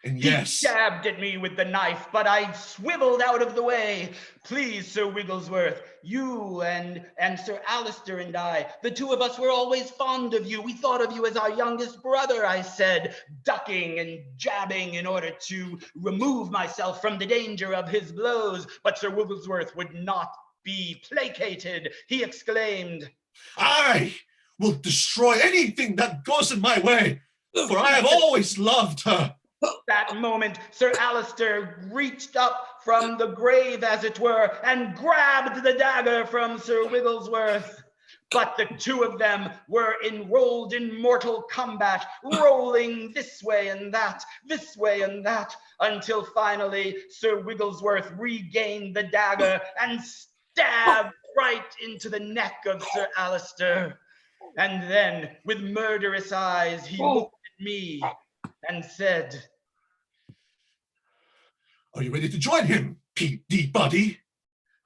S8: And yes.
S1: He jabbed at me with the knife, but I swiveled out of the way. Please, Sir Wigglesworth, you and Sir Alistair and I, the 2 of us were always fond of you. We thought of you as our youngest brother, I said, ducking and jabbing in order to remove myself from the danger of his blows. But Sir Wigglesworth would not be placated. He exclaimed,
S8: I will destroy anything that goes in my way, for I have always loved her.
S1: that moment, Sir Alistair reached up from the grave, as it were, and grabbed the dagger from Sir Wigglesworth. But the two of them were enrolled in mortal combat, rolling this way and that, until finally Sir Wigglesworth regained the dagger and stabbed right into the neck of Sir Alistair. And then, with murderous eyes, he looked at me and said,
S8: Are you ready to join him, P.D. Buddy?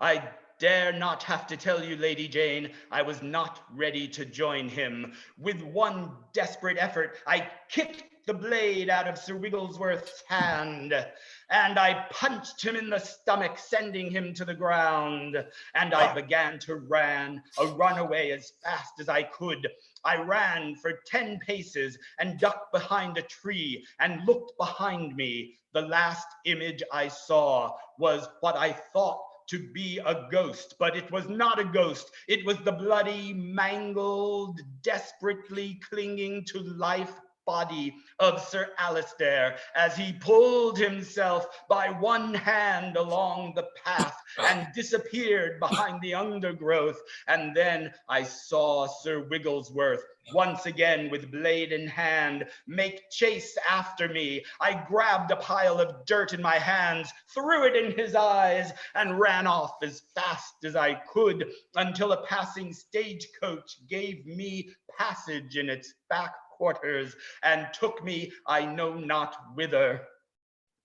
S1: I dare not have to tell you, Lady Jane, I was not ready to join him. With one desperate effort, I kicked the blade out of Sir Wigglesworth's hand, and I punched him in the stomach, sending him to the ground. And I began to run away as fast as I could. I ran for 10 paces and ducked behind a tree and looked behind me. The last image I saw was what I thought to be a ghost, but it was not a ghost. It was the bloody, mangled, desperately clinging to life body of Sir Alistair as he pulled himself by one hand along the path and disappeared behind the undergrowth. And then I saw Sir Wigglesworth once again with blade in hand make chase after me. I grabbed a pile of dirt in my hands, threw it in his eyes, and ran off as fast as I could until a passing stagecoach gave me passage in its back quarters and took me I know not whither.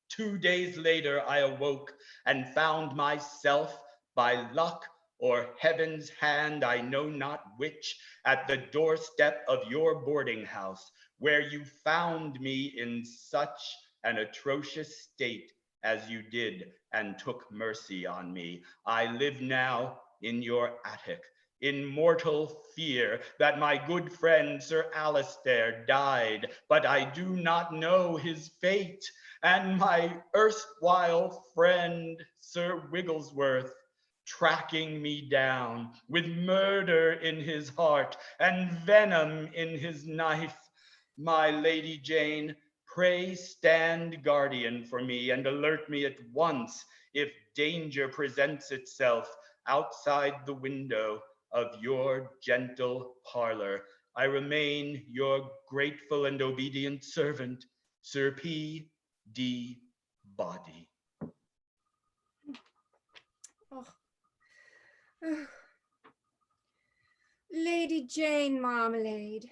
S1: 2 days later I awoke and found myself, by luck or heaven's hand, I know not which, at the doorstep of your boarding house, where you found me in such an atrocious state as you did, and took mercy on me. I live now in your attic, in mortal fear that my good friend Sir Alistair died, but I do not know his fate, and my erstwhile friend Sir Wigglesworth, tracking me down with murder in his heart and venom in his knife. My Lady Jane, pray stand guardian for me and alert me at once if danger presents itself outside the window of your gentle parlor. I remain your grateful and obedient servant, Sir P.D. Body.
S2: Oh. Lady Jane Marmalade,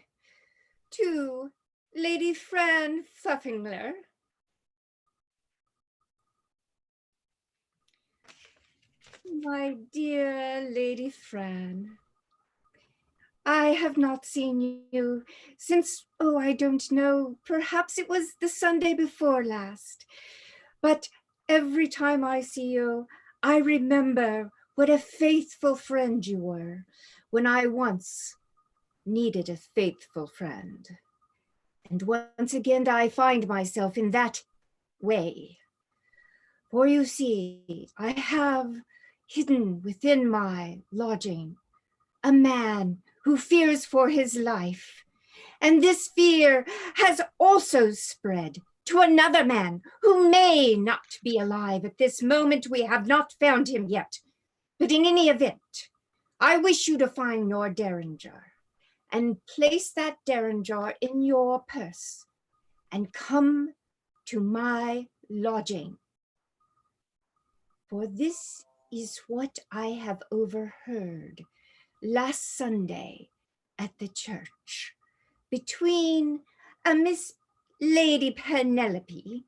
S2: to Lady Fran Fuffingler. My dear Lady Fran, I have not seen you since, oh, I don't know, perhaps it was the Sunday before last. But every time I see you, I remember what a faithful friend you were when I once needed a faithful friend. And once again, I find myself in that way. For you see, I have hidden within my lodging a man who fears for his life. And this fear has also spread to another man who may not be alive at this moment. We have not found him yet. But in any event, I wish you to find your derringer and place that derringer in your purse and come to my lodging. For this is what I have overheard last Sunday at the church between a Miss Lady Penelope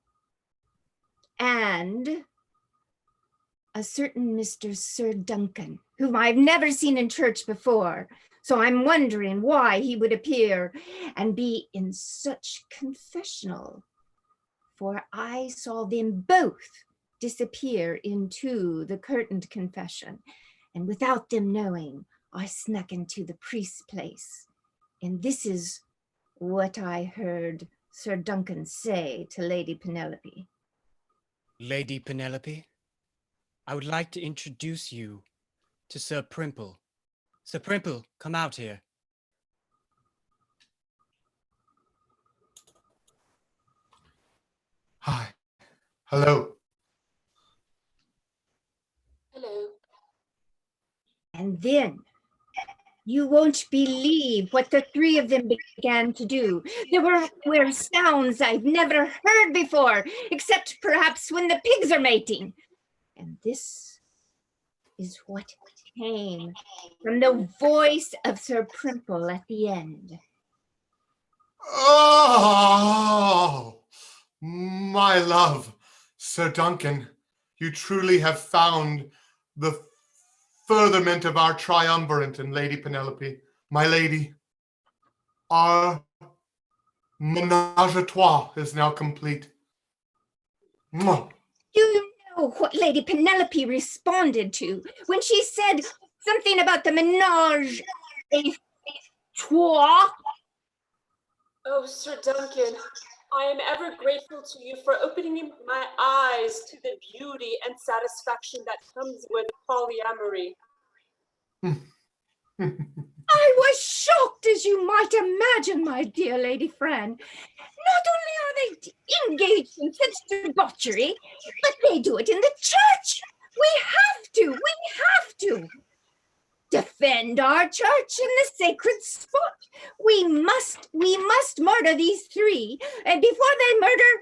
S2: and a certain Mr. Sir Duncan, whom I've never seen in church before. So I'm wondering why he would appear and be in such confessional, for I saw them both disappear into the curtained confession, and without them knowing, I snuck into the priest's place. And this is what I heard Sir Duncan say to Lady Penelope.
S6: Lady Penelope, I would like to introduce you to Sir Primple. Sir Primple, come out here.
S9: Hello.
S3: Hello.
S2: And then you won't believe what the three of them began to do. There were sounds I've never heard before, except perhaps when the pigs are mating. And this is what came from the voice of Sir Primple at the end.
S9: Oh, my love, Sir Duncan, you truly have found the furtherment of our triumvirate in Lady Penelope. My lady, our menage a trois is now complete. Mwah.
S2: Do you know what Lady Penelope responded to when she said something about the menage a trois?
S3: Oh, Sir Duncan, I am ever grateful to you for opening my eyes to the beauty and satisfaction that comes with polyamory.
S2: I was shocked, as you might imagine, my dear Lady Fran. Not only are they engaged in such debauchery, but they do it in the church. We have to defend our church in the sacred spot. We must murder these three, and before they murder,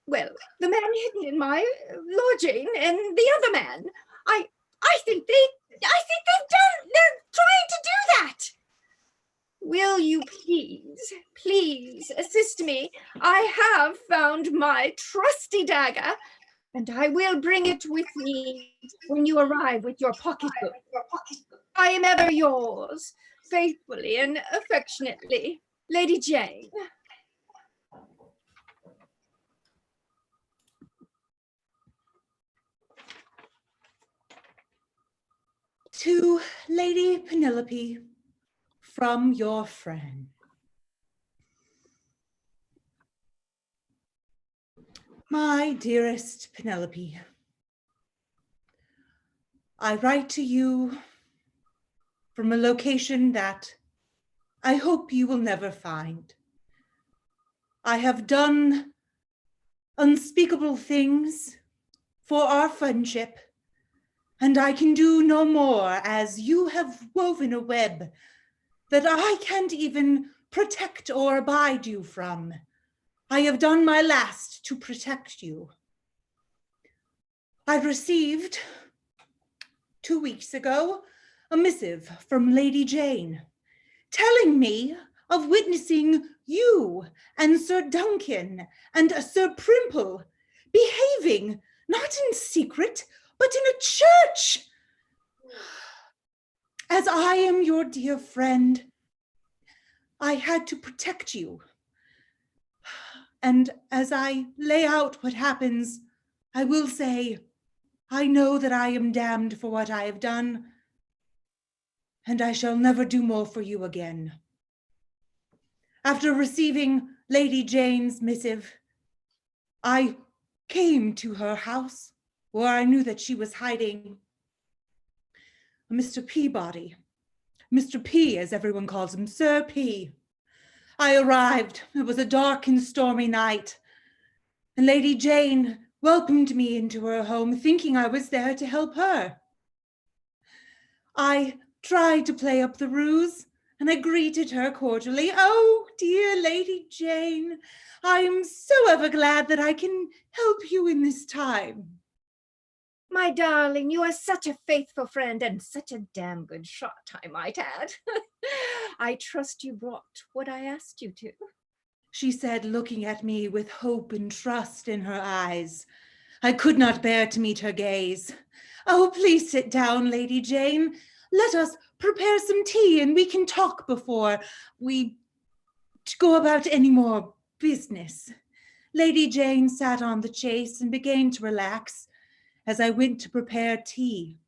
S2: well, the man hidden in my lodging and the other man. I think they're trying to do that. Will you please assist me? I have found my trusty dagger, and I will bring it with me when you arrive with your pocketbook. I am ever yours, faithfully and affectionately, Lady Jane.
S4: To Lady Penelope, from your friend. My dearest Penelope, I write to you from a location that I hope you will never find. I have done unspeakable things for our friendship, and I can do no more, as you have woven a web that I can't even protect or abide you from. I have done my last to protect you. I received 2 weeks ago a missive from Lady Jane telling me of witnessing you and Sir Duncan and Sir Primple behaving not in secret, but in a church. As I am your dear friend, I had to protect you. And as I lay out what happens, I will say, I know that I am damned for what I have done, and I shall never do more for you again. After receiving Lady Jane's missive, I came to her house, where I knew that she was hiding. Mr. Peabody, Mr. P, as everyone calls him, Sir P. I arrived. It was a dark and stormy night, and Lady Jane welcomed me into her home, thinking I was there to help her. I tried to play up the ruse, and I greeted her cordially. Oh, dear Lady Jane, I am so ever glad that I can help you in this time.
S2: My darling, you are such a faithful friend and such a damn good shot, I might add. I trust you brought what I asked you to.
S4: She said, looking at me with hope and trust in her eyes. I could not bear to meet her gaze. Oh, please sit down, Lady Jane. Let us prepare some tea and we can talk before we go about any more business. Lady Jane sat on the chaise and began to relax as I went to prepare tea.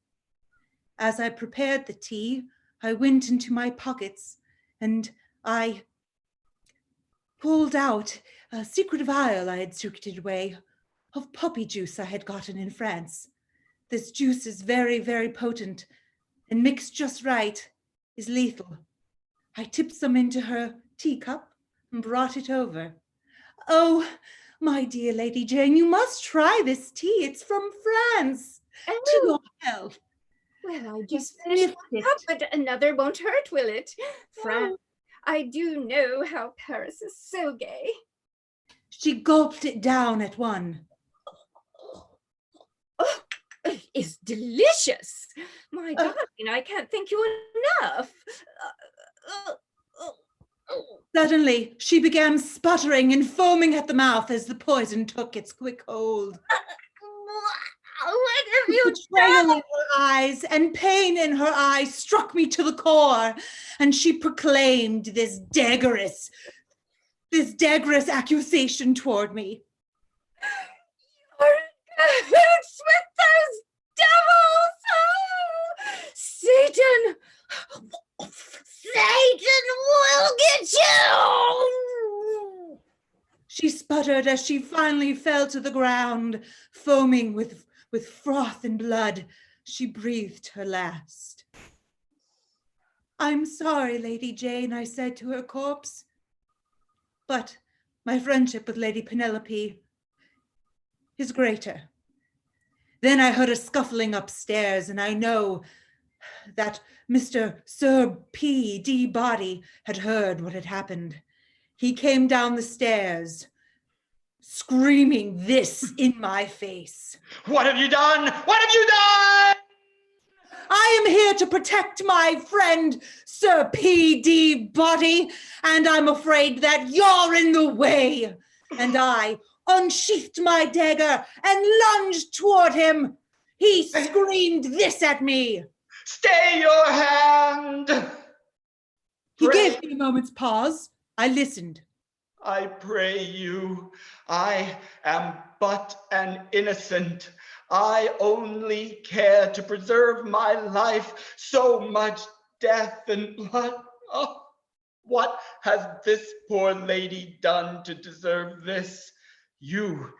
S4: As I prepared the tea, I went into my pockets and I pulled out a secret vial I had secreted away of poppy juice I had gotten in France. This juice is very, very potent, and mixed just right is lethal. I tipped some into her teacup and brought it over. Oh, My dear Lady Jane, you must try this tea. It's from France. To
S2: Oh,
S4: your health.
S2: well, I
S4: She
S2: just finished
S4: sniffed
S2: one
S4: it.
S2: cup, but another won't hurt, will it? Fran,
S4: Oh.
S2: I do know how Paris is so gay.
S4: She gulped it down at one.
S2: Oh, it is delicious. My
S4: Oh.
S2: darling, I can't thank you enough.
S4: Suddenly, she began sputtering and foaming at the mouth as the poison took its quick hold.
S2: What have you
S4: Betrayal
S2: done?
S4: in her eyes and pain in her eyes struck me to the core, and she proclaimed this decorous accusation toward me.
S2: You're in cahoots with those devils! Oh, Satan! Satan will get you!
S4: She sputtered as she finally fell to the ground, foaming with froth and blood. She breathed her last. I'm sorry, Lady Jane, I said to her corpse. But my friendship with Lady Penelope is greater. Then I heard a scuffling upstairs, and I know that Mr. Sir P.D. Body had heard what had happened. He came down the stairs, screaming this in my face.
S1: What have you done? What have you done?
S4: I am here to protect my friend, Sir P.D. Body, and I'm afraid that you're in the way. And I unsheathed my dagger and lunged toward him. He screamed this at me.
S1: Stay your hand.
S4: He
S1: Pray.
S4: gave me a moment's pause. I listened.
S1: I pray you, I am but an innocent. I only care to preserve my life. So much death and blood. Oh, what has this poor lady done to deserve this? You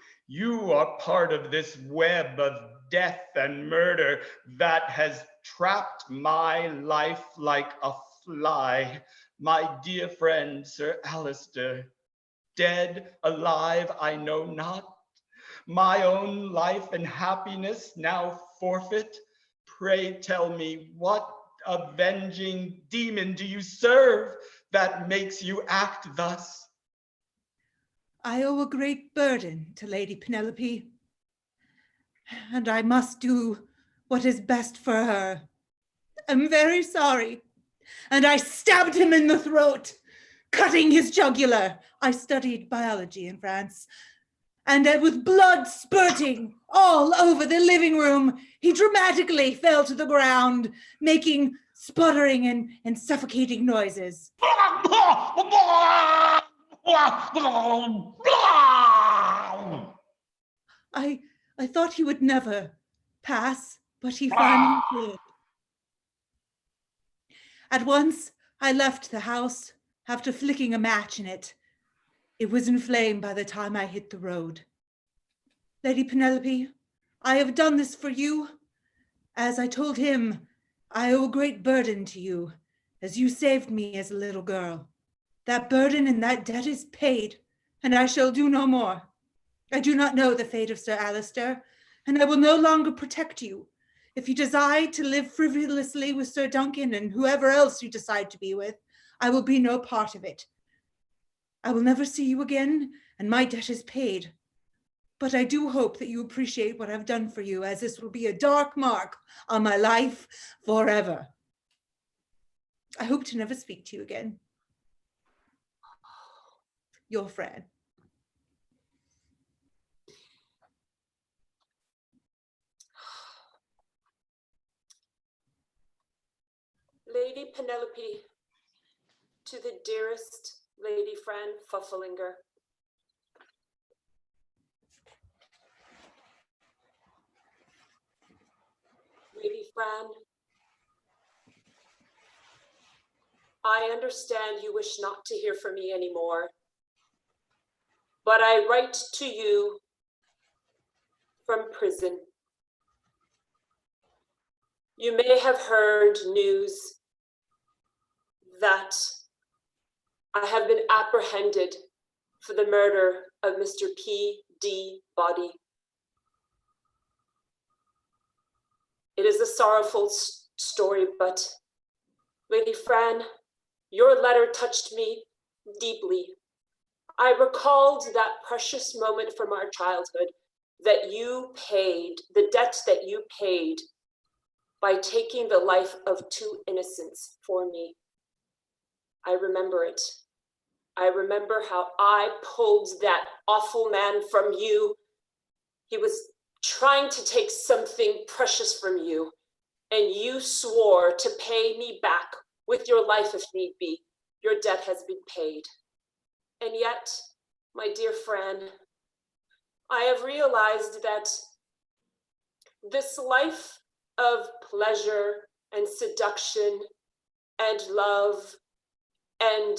S1: are part of this web of death and murder that has trapped my life like a fly. My dear friend, Sir Alistair, dead, alive, I know not. My own life and happiness now forfeit. Pray tell me, what avenging demon do you serve that makes you act thus?
S4: I owe a great burden to Lady Penelope, and I must do what is best for her. I'm very sorry. And I stabbed him in the throat, cutting his jugular. I studied biology in France. And with blood spurting all over the living room, he dramatically fell to the ground, making sputtering and suffocating noises. I thought he would never pass, but he finally did. At once, I left the house after flicking a match in it. It was in flame by the time I hit the road. Lady Penelope, I have done this for you. As I told him, I owe a great burden to you, as you saved me as a little girl. That burden and that debt is paid, and I shall do no more. I do not know the fate of Sir Alistair, and I will no longer protect you. If you decide to live frivolously with Sir Duncan and whoever else you decide to be with, I will be no part of it. I will never see you again, and my debt is paid. But I do hope that you appreciate what I've done for you, as this will be a dark mark on my life forever. I hope to never speak to you again. Your Fran.
S3: Lady Penelope, to the dearest Lady Fran Pfuffelinger. Lady Fran, I understand you wish not to hear from me anymore, but I write to you from prison. You may have heard news that I have been apprehended for the murder of Mr. P.D. Body. It is a sorrowful story, but Lady Fran, your letter touched me deeply. I recalled that precious moment from our childhood that you paid, the debt that you paid by taking the life of 2 innocents for me. I remember it. I remember how I pulled that awful man from you. He was trying to take something precious from you, and you swore to pay me back with your life if need be. Your debt has been paid. And yet, my dear friend, I have realized that this life of pleasure and seduction and love and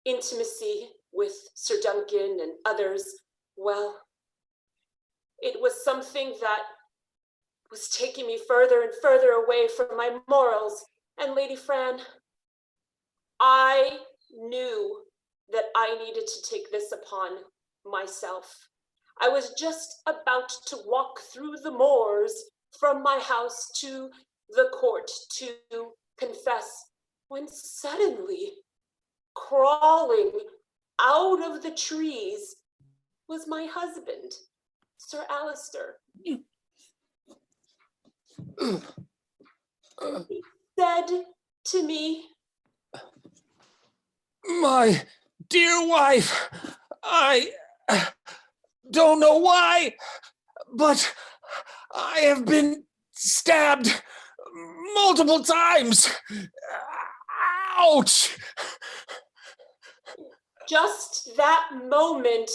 S3: intimacy with Sir Duncan and others, well, it was something that was taking me further and further away from my morals. And Lady Fran, I knew that I needed to take this upon myself. I was just about to walk through the moors from my house to the court to confess, when suddenly, crawling out of the trees, was my husband, Sir Alistair. He said to me,
S7: My dear wife, I don't know why, but I have been stabbed multiple times. Ouch!
S3: just that moment,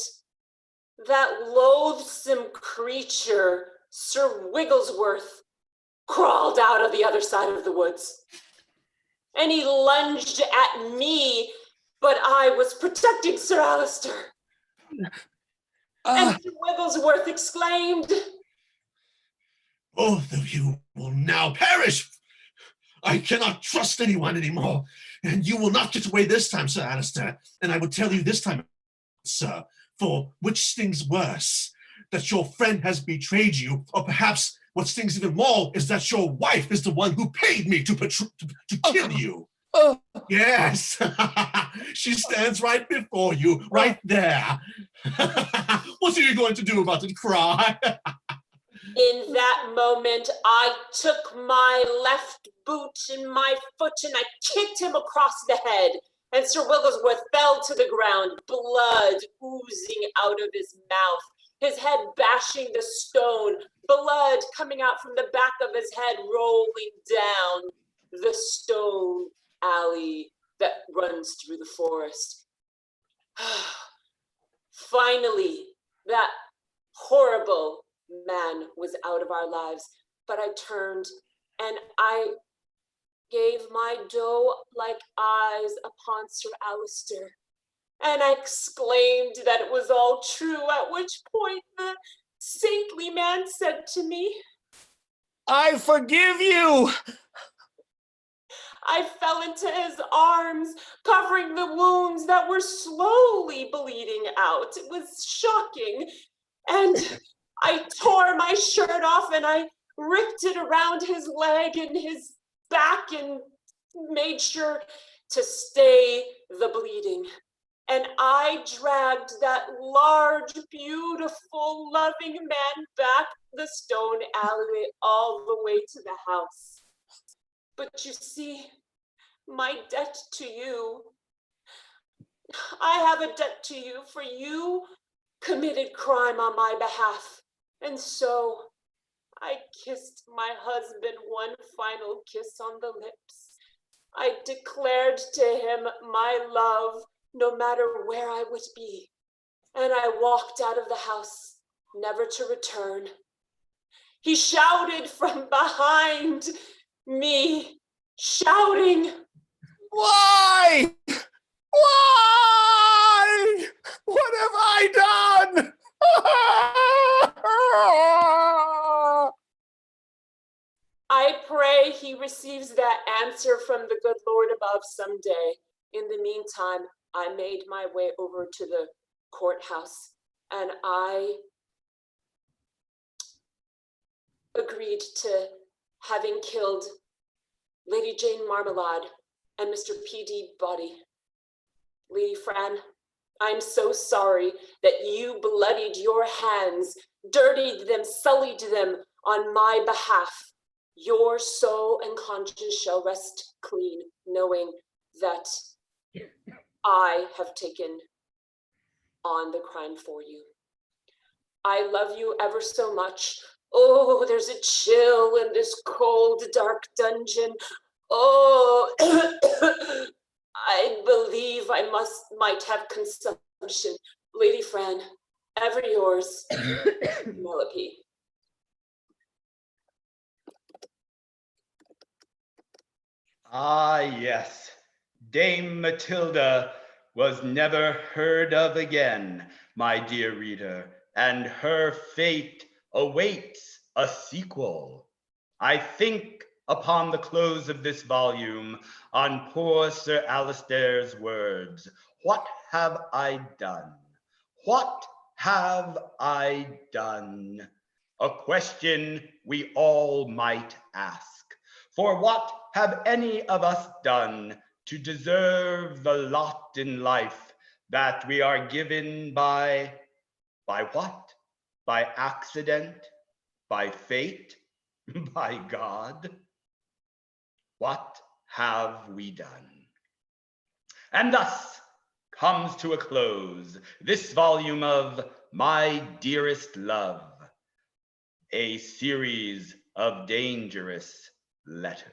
S3: that loathsome creature, Sir Wigglesworth, crawled out of the other side of the woods. And he lunged at me, but I was protecting Sir Alistair. And Sir Wigglesworth exclaimed,
S8: Both of you will now perish. I cannot trust anyone anymore. And you will not get away this time, Sir Alistair. And I will tell you this time, sir, for which stings worse, that your friend has betrayed you, or perhaps what stings even more is that your wife is the one who paid me to kill you. Yes, she stands right before you, right there. What are you going to do about it, Cry?
S3: in that moment, I took my left boot in my foot and I kicked him across the head. And Sir Wigglesworth fell to the ground, blood oozing out of his mouth, his head bashing the stone, blood coming out from the back of his head, rolling down the stone alley that runs through the forest. Finally, that horrible man was out of our lives, but I turned and I gave my doe-like eyes upon Sir Alistair, and I exclaimed that it was all true, at which point the saintly man said to me,
S7: I forgive you.
S3: I fell into his arms, covering the wounds that were slowly bleeding out. It was shocking. And I tore my shirt off and I ripped it around his leg and his back and made sure to stay the bleeding. And I dragged that large, beautiful, loving man back the stone alleyway all the way to the house. But you see, my debt to you, I have a debt to you, for you committed crime on my behalf. And so I kissed my husband one final kiss on the lips. I declared to him my love, no matter where I would be. And I walked out of the house, never to return. He shouted from behind me, shouting,
S7: Why? Why? What have I done?
S3: I pray he receives that answer from the good Lord above someday. In the meantime, I made my way over to the courthouse and I agreed to having killed Lady Jane Marmalade and Mr. P.D. Body. Lady Fran, I'm so sorry that you bloodied your hands, dirtied them, sullied them on my behalf. Your soul and conscience shall rest clean, knowing that I have taken on the crime for you. I love you ever so much. Oh, there's a chill in this cold, dark dungeon. Oh, I believe I might have consumption. Lady Fran, ever yours, Penelope.
S1: Ah, yes. Dame Matilda was never heard of again, my dear reader, and her fate awaits a sequel. I think upon the close of this volume on poor Sir Alistair's words, "What have I done? What have I done?" A question we all might ask. For what have any of us done to deserve the lot in life that we are given by what? By accident? By fate? By God? What have we done? And thus comes to a close this volume of My Dearest Love, a series of dangerous letters.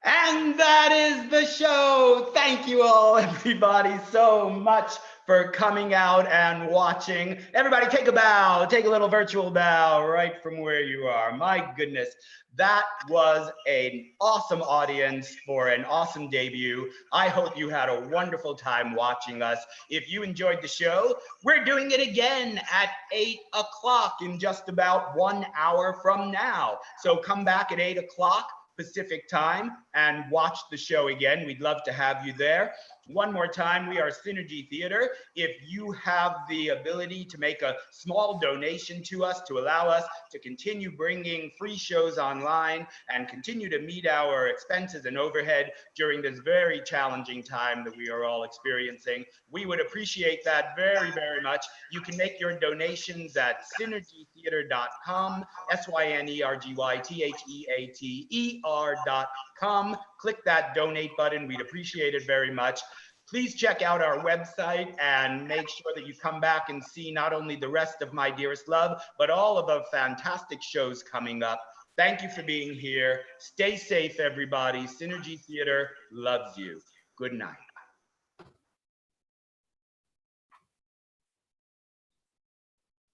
S1: And that is the show. Thank you all, everybody, so much for coming out and watching. Everybody take a bow, take a little virtual bow right from where you are. My goodness, that was an awesome audience for an awesome debut. I hope you had a wonderful time watching us. If you enjoyed the show, we're doing it again at 8 o'clock in just about 1 hour from now. So come back at 8 o'clock. Pacific time and watch the show again. We'd love to have you there. One more time, we are Synergy Theater. If you have the ability to make a small donation to us to allow us to continue bringing free shows online and continue to meet our expenses and overhead during this very challenging time that we are all experiencing, we would appreciate that very, very much. You can make your donations at synergytheater.com, synergytheater.com. Click that donate button. We'd appreciate it very much. Please check out our website and make sure that you come back and see not only the rest of My Dearest Love, but all of the fantastic shows coming up. Thank you for being here. Stay safe, everybody. Synergy Theater loves you. Good night.